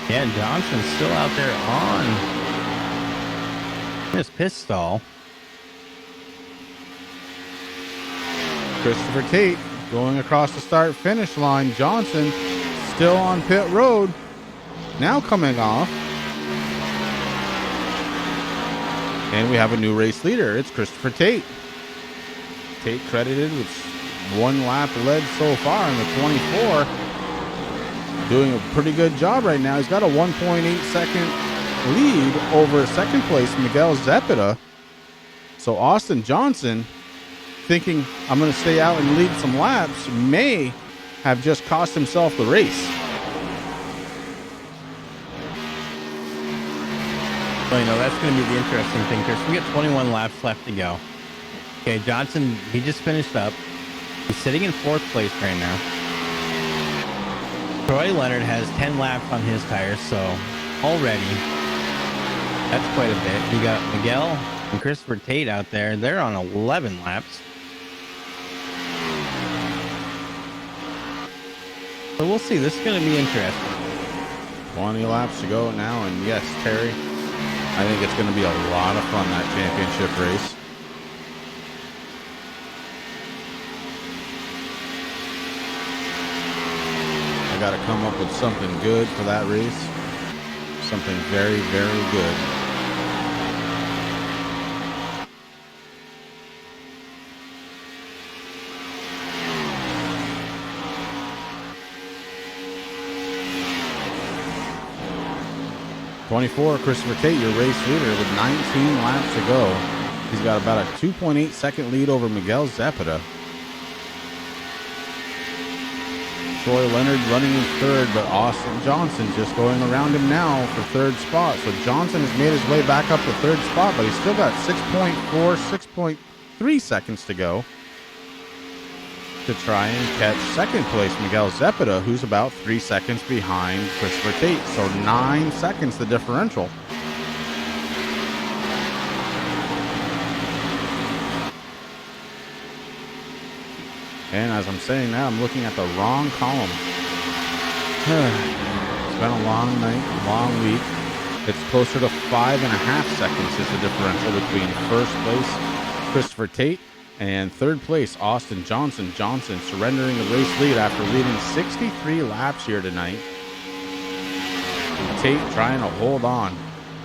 Yeah, Johnson's still out there on his pit stall. Christopher Tate going across the start-finish line. Johnson still on pit road. Now coming off. And we have a new race leader. It's Christopher Tate. Tate credited with 1 lap led so far in the 24. Doing a pretty good job right now. He's got a 1.8 second lead over second place Miguel Zepeda. So Austin Johnson, thinking I'm going to stay out and lead some laps, may have just cost himself the race. Well, you know, that's going to be the interesting thing, Chris. We got 21 laps left to go. Okay, Johnson, he just finished up. He's sitting in 4th place right now. Troy Leonard has 10 laps on his tires, so already that's quite a bit. You got Miguel and Christopher Tate out there. They're on 11 laps. So we'll see. This is going to be interesting. 20 laps to go now, and yes, Terry, I think it's going to be a lot of fun, that championship race. got to come up with something good for that race. Something very, very good. '24, Christopher Tate, your race leader with 19 laps to go. He's got about a 2.8 second lead over Miguel Zepeda. Troy Leonard running in third, but Austin Johnson just going around him now for third spot. So Johnson has made his way back up to third spot, but he's still got 6.4, 6.3 seconds to go to try and catch second place Miguel Zepeda, who's about 3 seconds behind Christopher Tate. So 9 seconds the differential. And as I'm saying that, I'm looking at the wrong column. It's been a long night, long week. It's closer to 5.5 seconds is the differential between first place Christopher Tate and third place Austin Johnson. Johnson surrendering the race lead after leading 63 laps here tonight. And Tate trying to hold on.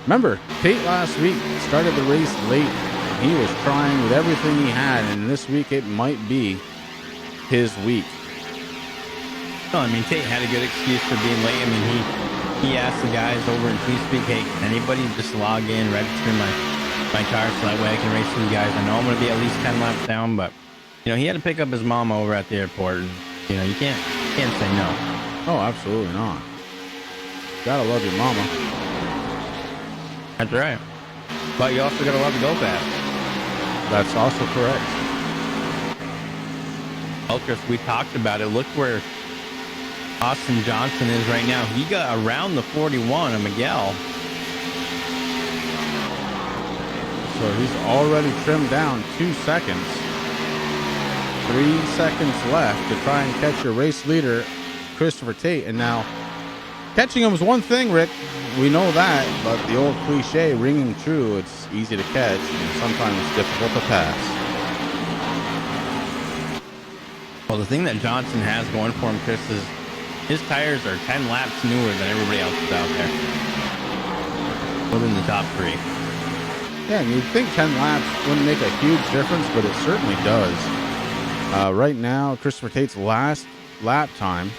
Remember, Tate last week started the race late. He was trying with everything he had, and this week it might be his week. No, I mean, Tate had a good excuse for being late. I mean, he asked the guys over in TeamSpeak, hey, can anybody just log in, register my car so that way I can race with you guys? I know I'm going to be at least 10 laps down, but, you know, he had to pick up his mama over at the airport. And, you know, you can't say no. Oh, absolutely not. Gotta love your mama. That's right. But you also got to love the go-fast. That's also correct. Well, Chris, we talked about it. Look where Austin Johnson is right now. He got around the 41 of Miguel. So he's already trimmed down 2 seconds. 3 seconds left to try and catch your race leader, Christopher Tate. And now, catching him is one thing, Rick. We know that, but the old cliche ringing true, it's easy to catch and sometimes difficult to pass. Well, the thing that Johnson has going for him, Chris, is his tires are 10 laps newer than everybody else's out there. Within the top 3. Yeah, and you'd think 10 laps wouldn't make a huge difference, but it certainly does. Right now, Christopher Tate's last lap time,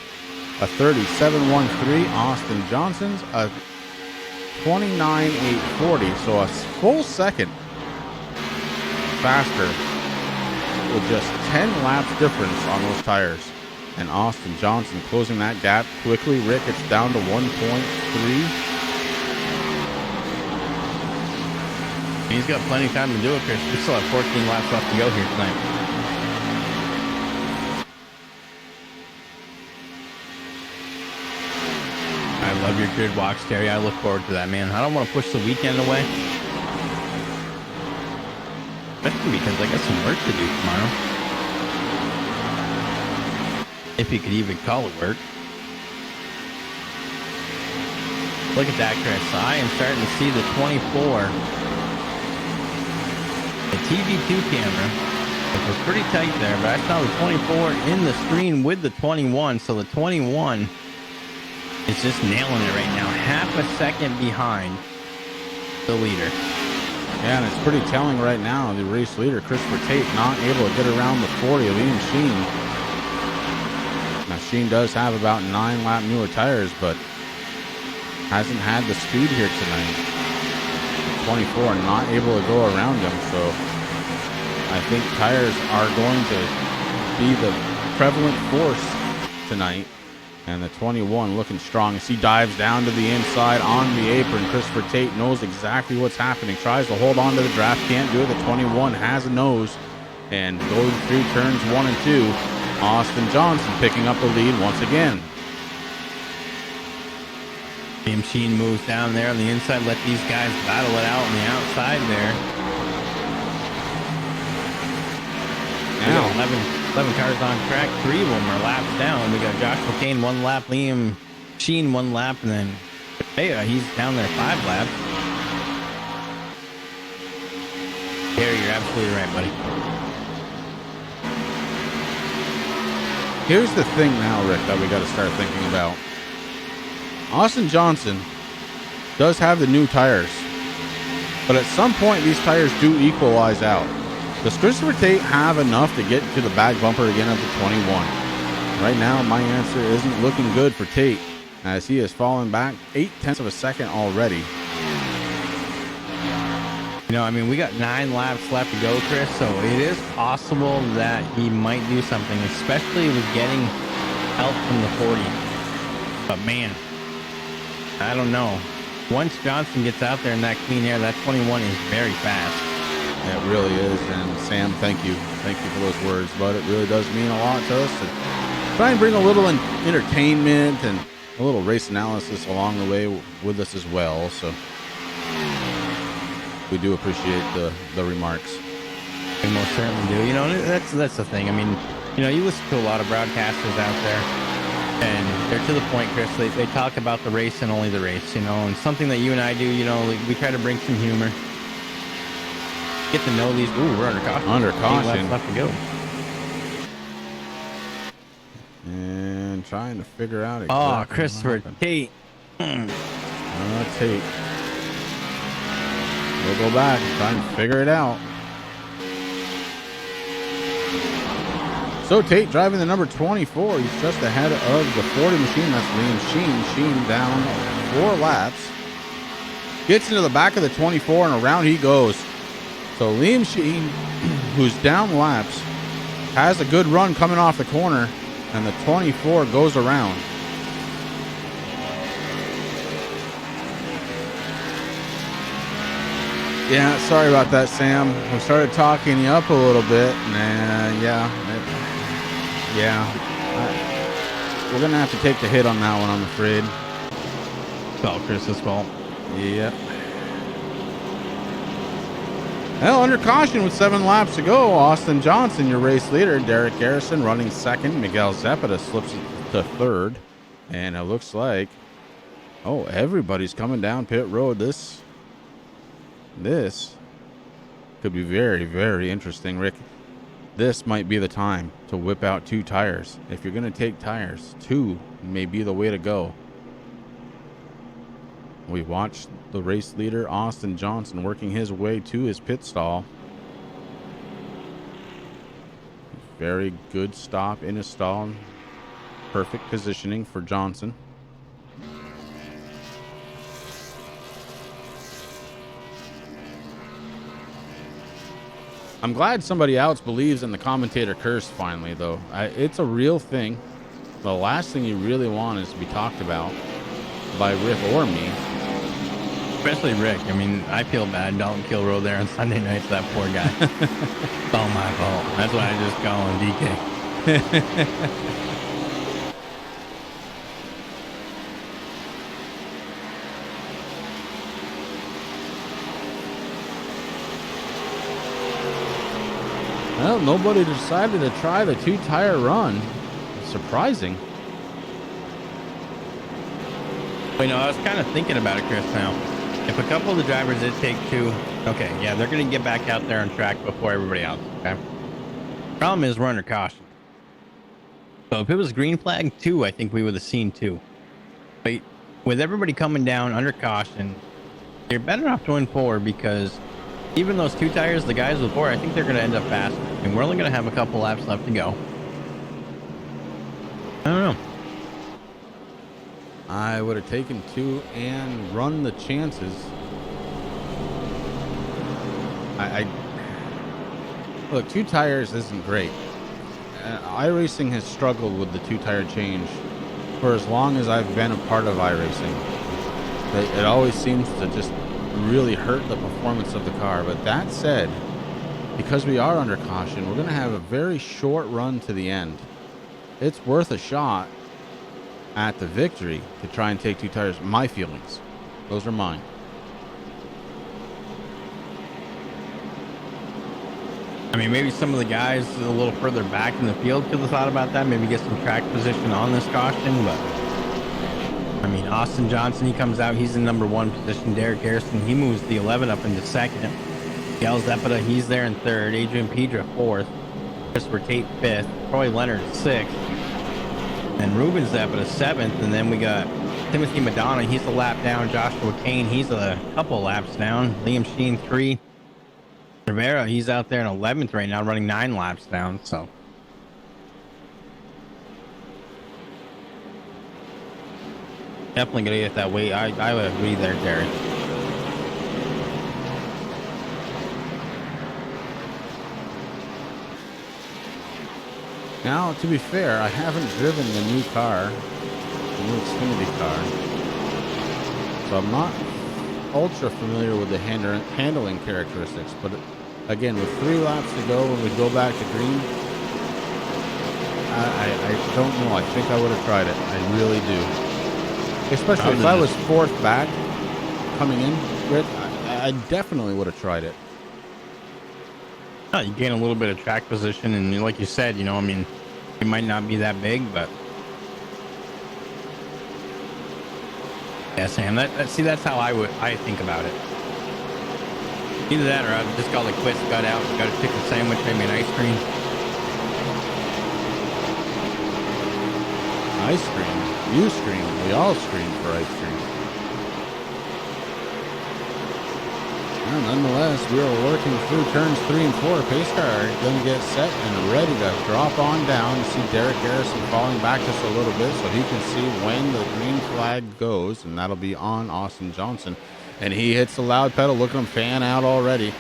a 37.13. Austin Johnson's a 29.840, so a full second faster with just 10 laps difference on those tires. And Austin Johnson closing that gap quickly. Rick, it's down to 1.3. He's got plenty of time to do it, Chris. We still have 14 laps left to go here tonight. I love your grid walks, Terry. I look forward to that, man. I don't want to push the weekend away. Especially because I got some work to do tomorrow. If you could even call it work. Look at that, Chris. I am starting to see the 24. The TV2 camera. It was pretty tight there, but I saw the 24 in the screen with the 21. So the 21 is just nailing it right now. Half a second behind the leader. Yeah, and it's pretty telling right now. The race leader, Christopher Tate, not able to get around the 40 of Ian Sheen. Now, Sheen does have about 9 lap newer tires, but hasn't had the speed here tonight. 24 not able to go around him, so I think tires are going to be the prevalent force tonight. And the 21 looking strong as he dives down to the inside on the apron. Christopher Tate knows exactly what's happening. Tries to hold on to the draft. Can't do it. The 21 has a nose. And going through turns 1 and 2, Austin Johnson picking up the lead once again. Jim Sheen moves down there on the inside. Let these guys battle it out on the outside there. Now 11 cars on track. 3 of them are laps down. We got Josh McCain 1 lap, Liam Sheen 1 lap, and then hey, he's down there 5 laps. Gary, you're absolutely right, buddy. Here's the thing now, Rick, that we got to start thinking about. Austin Johnson does have the new tires, but at some point these tires do equalize out. Does Christopher Tate have enough to get to the back bumper again at the 21? Right now, my answer isn't looking good for Tate, as he has fallen back 0.8 of a second already. You know, I mean, we got 9 laps left to go, Chris, so it is possible that he might do something, especially with getting help from the 40. But man, I don't know. Once Johnson gets out there in that clean air, that 21 is very fast. It really is, and Sam, thank you. Thank you for those words, but it really does mean a lot to us to try and bring a little entertainment and a little race analysis along the way with us as well. So we do appreciate the remarks. We most certainly do. You know, that's the thing. I mean, you know, you listen to a lot of broadcasters out there, and they're to the point, Chris. They talk about the race and only the race, you know, and something that you and I do, you know, we try to bring some humor. Get to know these. Ooh, we're under caution. Under 8 caution. laps left to go. And trying to figure out exactly. Oh, Christopher Tate. Tate. We'll go back and try and figure it out. So Tate driving the number 24. He's just ahead of the 40 machine. That's Liam Sheen. Sheen down 4 laps. Gets into the back of the 24 and around he goes. So Liam Sheen, who's down laps, has a good run coming off the corner, and the 24 goes around. Yeah, sorry about that, Sam. We started talking you up a little bit, and we're going to have to take the hit on that one, I'm afraid. It's all Chris's fault. Yep. Well, under caution with 7 laps to go, Austin Johnson, your race leader. Derek Garrison running second. Miguel Zepeda slips to third. And it looks like, oh, everybody's coming down pit road. This could be very, very interesting, Rick. This might be the time to whip out 2 tires. If you're going to take tires, 2 may be the way to go. We watched the race leader, Austin Johnson, working his way to his pit stall. Very good stop in his stall. Perfect positioning for Johnson. I'm glad somebody else believes in the commentator curse finally, though. It's a real thing. The last thing you really want is to be talked about by Rick or me. Especially Rick. I mean, I feel bad. Dalton Kilroe there on Sunday nights, that poor guy. It's all my fault. That's why I just call him DK. Well, nobody decided to try the 2-tire run. Surprising. You know, I was kind of thinking about it, Chris, now. If a couple of the drivers did take 2, okay, yeah, they're going to get back out there on track before everybody else, okay? Problem is, we're under caution. So if it was green flag 2, I think we would have seen 2. But with everybody coming down under caution, you're better off going 4 because even those 2 tires, the guys with 4, I think they're going to end up faster. And we're only going to have a couple laps left to go. I don't know. I would have taken 2 and run the chances. Look, 2 tires isn't great. iRacing has struggled with the 2-tire change for as long as I've been a part of iRacing. It always seems to just really hurt the performance of the car. But that said, because we are under caution, we're going to have a very short run to the end. It's worth a shot at the victory to try and take 2 tires. My feelings. Those are mine. I mean, maybe some of the guys a little further back in the field could have thought about that. Maybe get some track position on this caution. But, I mean, Austin Johnson, he comes out. He's in number 1 position. Derek Garrison, he moves the 11 up into 2nd. Miguel Zepeda, he's there in 3rd. Adrian Pedra, 4th. Christopher Tate, 5th. Troy Leonard, 6th. And Ruben's up at a 7th, and then we got Timothy Madonna. He's a lap down. Joshua Kane, he's a couple laps down. Liam Sheen 3. Rivera, he's out there in 11th right now, running 9 laps down. So definitely gonna get that weight. I would agree there, Derek. Now, to be fair, I haven't driven the new car, the new Xfinity car, so I'm not ultra familiar with the handling characteristics. But again, with 3 laps to go when we go back to green, I don't know. I think I would have tried it. I really do. Especially if I was 4th back coming in, Rick, I definitely would have tried it. You gain a little bit of track position, and like you said, you know, I mean, it might not be that big, but yeah, Sam. That's how I think about it. Either that, or I've just got like quit, got out, got a chicken sandwich, maybe an ice cream. Ice cream? You scream. We all scream for ice cream. Well, nonetheless, we are working through turns 3 and 4. Pace car going to get set and ready to drop on down. You see Derek Garrison falling back just a little bit so he can see when the green flag goes, and that'll be on Austin Johnson. And he hits the loud pedal. Look at him fan out already.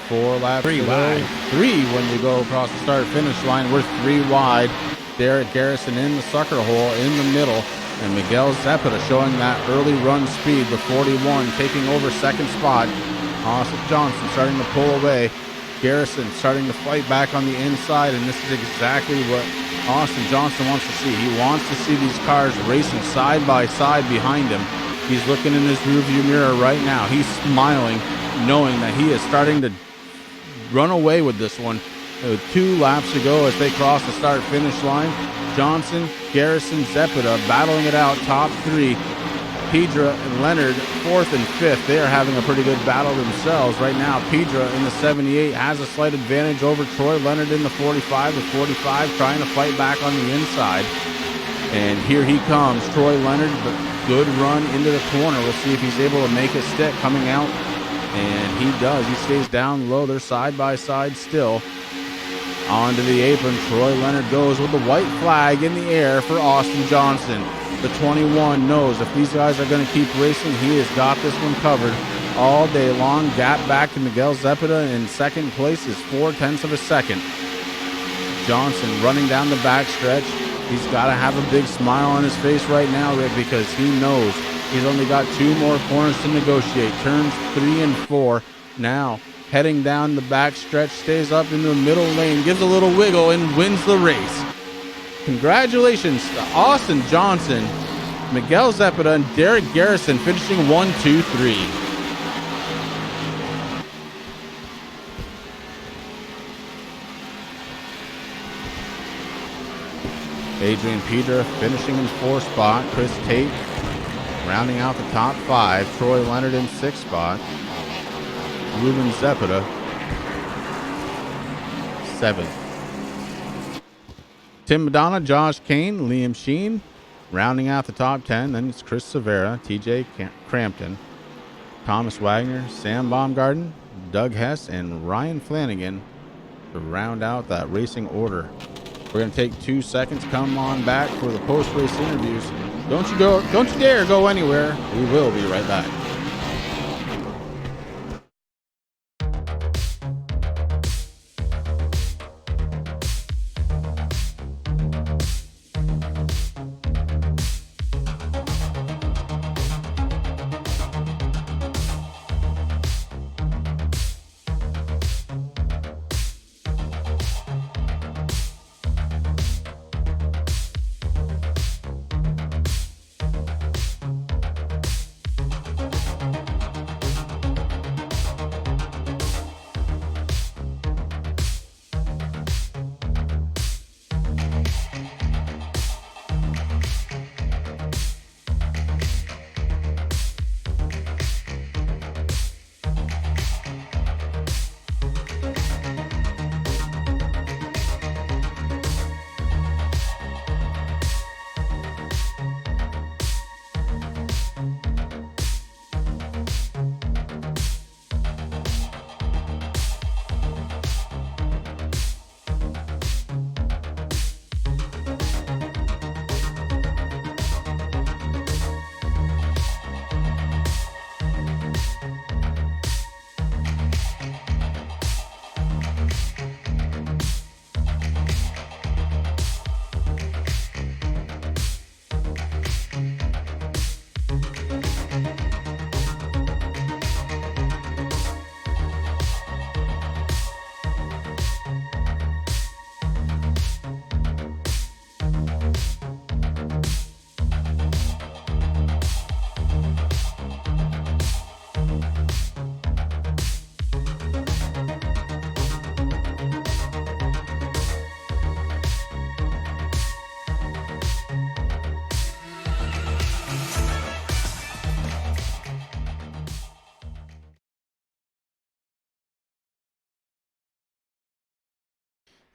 4 laps to go. 3 when we go across the start-finish line. We're 3 wide. Derek Garrison in the sucker hole in the middle. And Miguel Zepeda showing that early run speed. The 41 taking over 2nd spot. Austin Johnson starting to pull away. Garrison starting to fight back on the inside, and this is exactly what Austin Johnson wants to see. He wants to see these cars racing side by side behind him. He's looking in his rearview mirror right now. He's smiling, knowing that he is starting to run away with this one. With 2 laps to go as they cross the start-finish line. Johnson, Garrison, Zepeda battling it out, top 3. Pedra and Leonard, 4th and 5th. They are having a pretty good battle themselves. Right now, Pedra in the 78 has a slight advantage over Troy Leonard in the 45. The 45 trying to fight back on the inside. And here he comes, Troy Leonard, but good run into the corner. We'll see if he's able to make it stick coming out. And he does. He stays down low. They're side by side still. Onto the apron, Troy Leonard goes with the white flag in the air for Austin Johnson. The 21 knows if these guys are going to keep racing, he has got this one covered all day long. Gap back to Miguel Zepeda in 2nd place is 0.4 of a second. Johnson running down the backstretch. He's got to have a big smile on his face right now, Rick, because he knows he's only got 2 more corners to negotiate. Turns 3 and 4 now. Heading down the backstretch, stays up in the middle lane, gives a little wiggle, and wins the race. Congratulations to Austin Johnson, Miguel Zepeda, and Derek Garrison finishing 1, 2, 3. Adrian Pedra finishing in 4th spot. Chris Tate rounding out the top 5. Troy Leonard in 6th spot. Ruben Zepeda, 7th. Tim Madonna, Josh Kane, Liam Sheen, rounding out the top 10. Then it's Chris Severa, TJ Crampton, Thomas Wagner, Sam Baumgarten, Doug Hess, and Ryan Flanagan to round out that racing order. We're going to take 2 seconds. Come on back for the post-race interviews. Don't you dare go anywhere. We will be right back.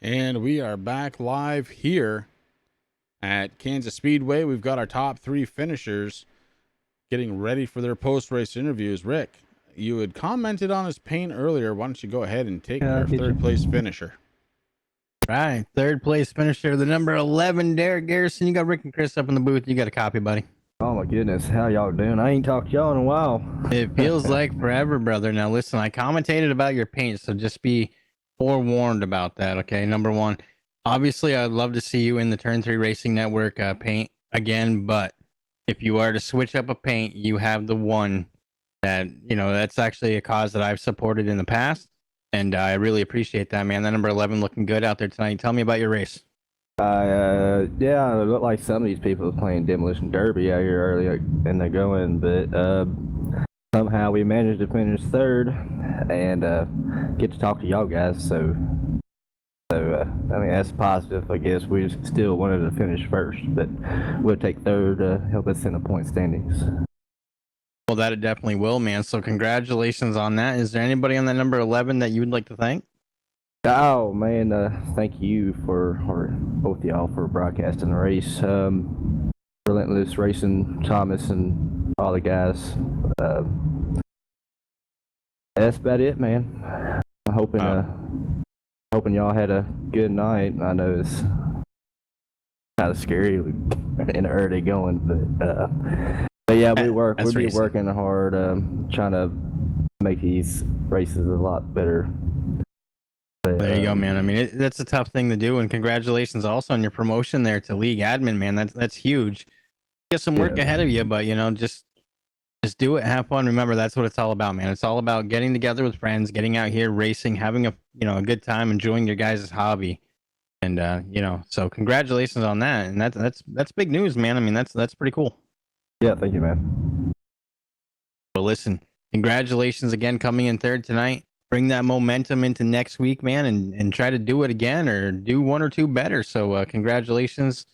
And we are back live here at Kansas Speedway. We've got our top 3 finishers getting ready for their post-race interviews. Rick, you had commented on his paint earlier. Why don't you go ahead and take our third place finisher? Right, third place finisher, the number 11, Derek Garrison. You got Rick and Chris up in the booth. You got a copy, buddy. Oh my goodness, how y'all doing? I ain't talked to y'all in a while. It feels like forever, brother. Now listen, I commentated about your paint, so just be forewarned about that, okay? Number one, obviously I'd love to see you in the Turn 3 Racing Network paint again, but if you are to switch up a paint, you have the one that, that's actually a cause that I've supported in the past, and I really appreciate that, man. That number 11 looking good out there tonight. Tell me about your race. Yeah, it looked like some of these people are playing Demolition Derby out here early in the going, but somehow we managed to finish third and get to talk to y'all guys. So I mean, that's positive. I guess we still wanted to finish first, but we'll take third to help us in the point standings. Well, that it definitely will, man. So congratulations on that. Is there anybody on that number 11 that you would like to thank? Oh man, thank you or both y'all for broadcasting the race. Relentless Racing, Thomas, and all the guys. That's about it, man. I'm hoping y'all had a good night. I know it's kind of scary in the early going, but yeah, we'll be working hard, trying to make these races a lot better. There you go, man. I mean, that's a tough thing to do, and congratulations also on your promotion there to league admin, man. That's huge. You got some work ahead of you, but just do it, have fun. Remember, that's what it's all about, man. It's all about getting together with friends, getting out here, racing, having a good time, enjoying your guys' hobby, and so congratulations on that. And that's big news, man. I mean, that's pretty cool. Yeah, thank you, man. Well, listen, congratulations again, coming in third tonight. Bring that momentum into next week, man, and try to do it again or do one or two better. So congratulations,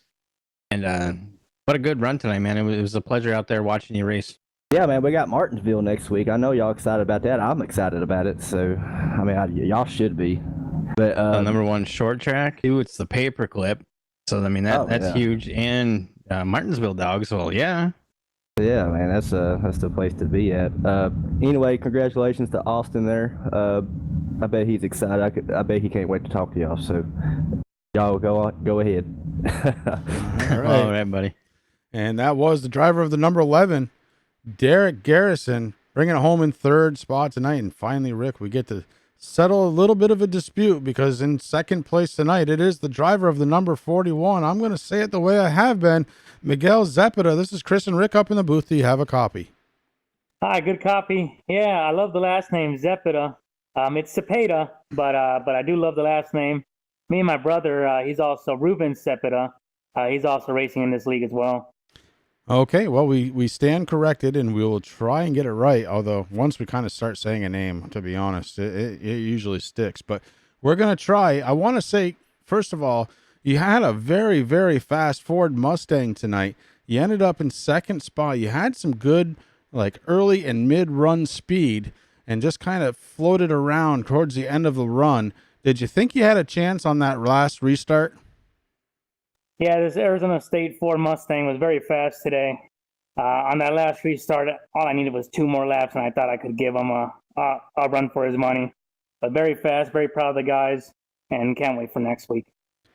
and what a good run tonight, man. It was a pleasure out there watching you race. Yeah, man, we got Martinsville next week. I know y'all excited about that. I'm excited about it. So, I mean, y'all should be. But number 1 short track, 2, it's the paperclip. So I mean that's huge, and Martinsville dogs. Well, yeah. Yeah, man, that's the place to be at. Anyway, congratulations to Austin there. I bet he's excited. I bet he can't wait to talk to y'all. So, y'all go ahead. All right, buddy. And that was the driver of the number 11, Derek Garrison, bringing it home in third spot tonight. And finally, Rick, we get to settle a little bit of a dispute, because in second place tonight, it is the driver of the number 41. I'm going to say it the way I have been, Miguel Zepeda. This is Chris and Rick up in the booth. Do you have a copy? Hi, good copy. Yeah, I love the last name, Zepeda. It's Cepeda, but I do love the last name. Me and my brother, he's also Ruben Cepeda. He's also racing in this league as well. Okay, well, we stand corrected, and we will try and get it right, although once we kind of start saying a name, to be honest, it usually sticks. But we're going to try. I want to say, first of all, you had a very, very fast Ford Mustang tonight. You ended up in second spot. You had some good, like, early and mid-run speed and just kind of floated around towards the end of the run. Did you think you had a chance on that last restart? Yeah, this Arizona State Ford Mustang was very fast today. On that last restart, all I needed was 2 more laps, and I thought I could give him a run for his money. But very fast, very proud of the guys, and can't wait for next week.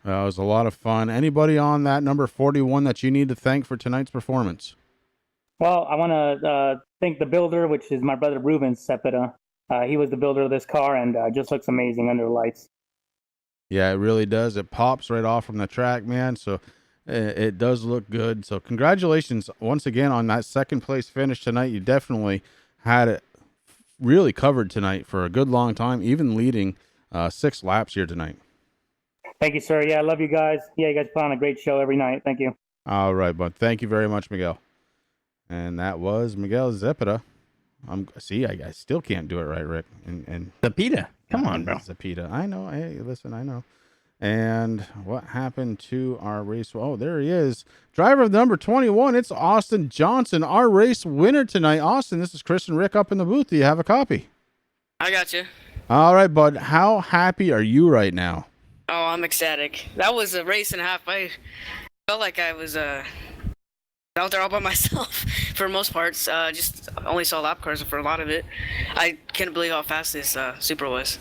It was a lot of fun. Anybody on that number 41 that you need to thank for tonight's performance? Well, I want to thank the builder, which is my brother Ruben Cepeda. He was the builder of this car, and just looks amazing under the lights. Yeah, it really does. It pops right off from the track, man. So it does look good. So congratulations once again on that second place finish tonight. You definitely had it really covered tonight for a good long time, even leading 6 laps here tonight. Thank you, sir. Yeah, I love you guys. Yeah, you guys put on a great show every night. Thank you. All right, bud. Thank you very much, Miguel. And that was Miguel Zepeda. I still can't do it right, Rick. And Zepeda. Come on, bro. Zepeda. I know. Hey, listen, I know. And what happened to our race? Oh, there he is. Driver of number 21. It's Austin Johnson, our race winner tonight. Austin, this is Chris and Rick up in the booth. Do you have a copy? I got you. All right, bud. How happy are you right now? Oh, I'm ecstatic. That was a race and a half. I felt like I was out there all by myself for most parts. Just only saw lap cars for a lot of it. I couldn't believe how fast this Supra was.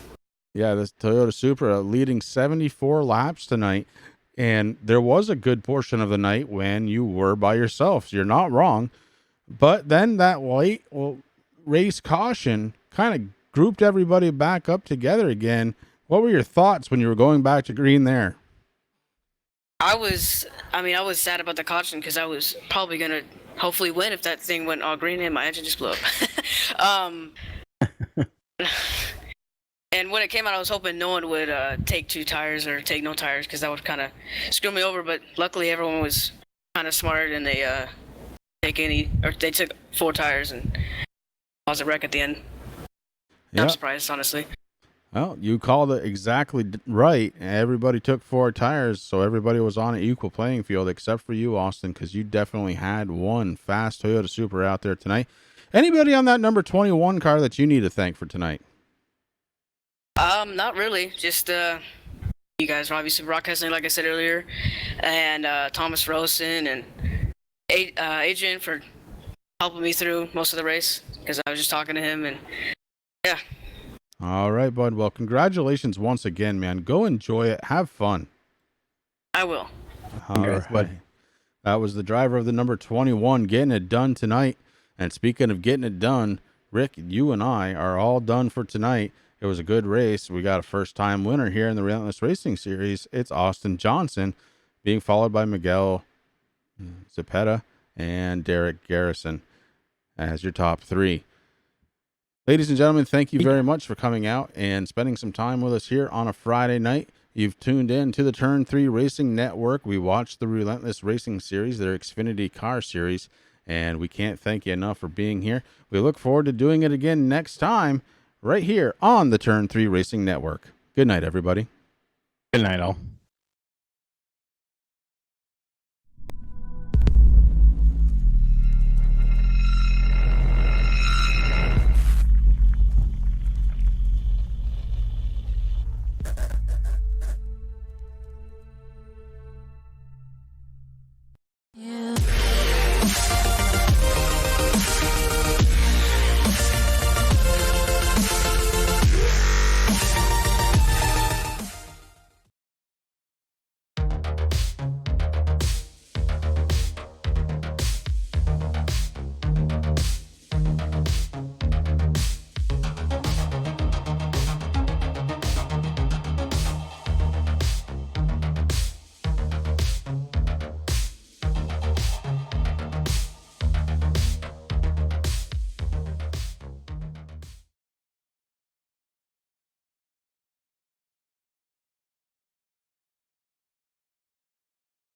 Yeah, this Toyota Supra leading 74 laps tonight. And there was a good portion of the night when you were by yourself. So you're not wrong. But then that race caution kind of grouped everybody back up together again. What were your thoughts when you were going back to green there? I was sad about the caution because I was probably going to hopefully win if that thing went all green and my engine just blew up. And when it came out, I was hoping no one would take 2 tires or take no tires because that would kind of screw me over. But luckily, everyone was kind of smart and they they took 4 tires and caused a wreck at the end. Yep. I'm surprised, honestly. Well, you called it exactly right. Everybody took 4 tires, so everybody was on an equal playing field except for you, Austin, because you definitely had one fast Toyota Supra out there tonight. Anybody on that number 21 car that you need to thank for tonight? Not really. Just you guys, obviously Brock Hesney, like I said earlier, and Thomas Rosen and Adrian for helping me through most of the race because I was just talking to him and yeah. All right, bud. Well, congratulations once again, man. Go enjoy it. Have fun. I will. All right, bud. That was the driver of the number 21 getting it done tonight. And speaking of getting it done, Rick, you and I are all done for tonight. It was a good race. We got a first-time winner here in the Relentless Racing Series. It's Austin Johnson, being followed by Miguel Zepeda and Derek Garrison as your top 3. Ladies and gentlemen, thank you very much for coming out and spending some time with us here on a Friday night. You've tuned in to the Turn 3 Racing Network. We watched the Relentless Racing Series, their Xfinity car series, and we can't thank you enough for being here. We look forward to doing it again next time right here on the Turn 3 Racing Network. Good night, everybody. Good night, all.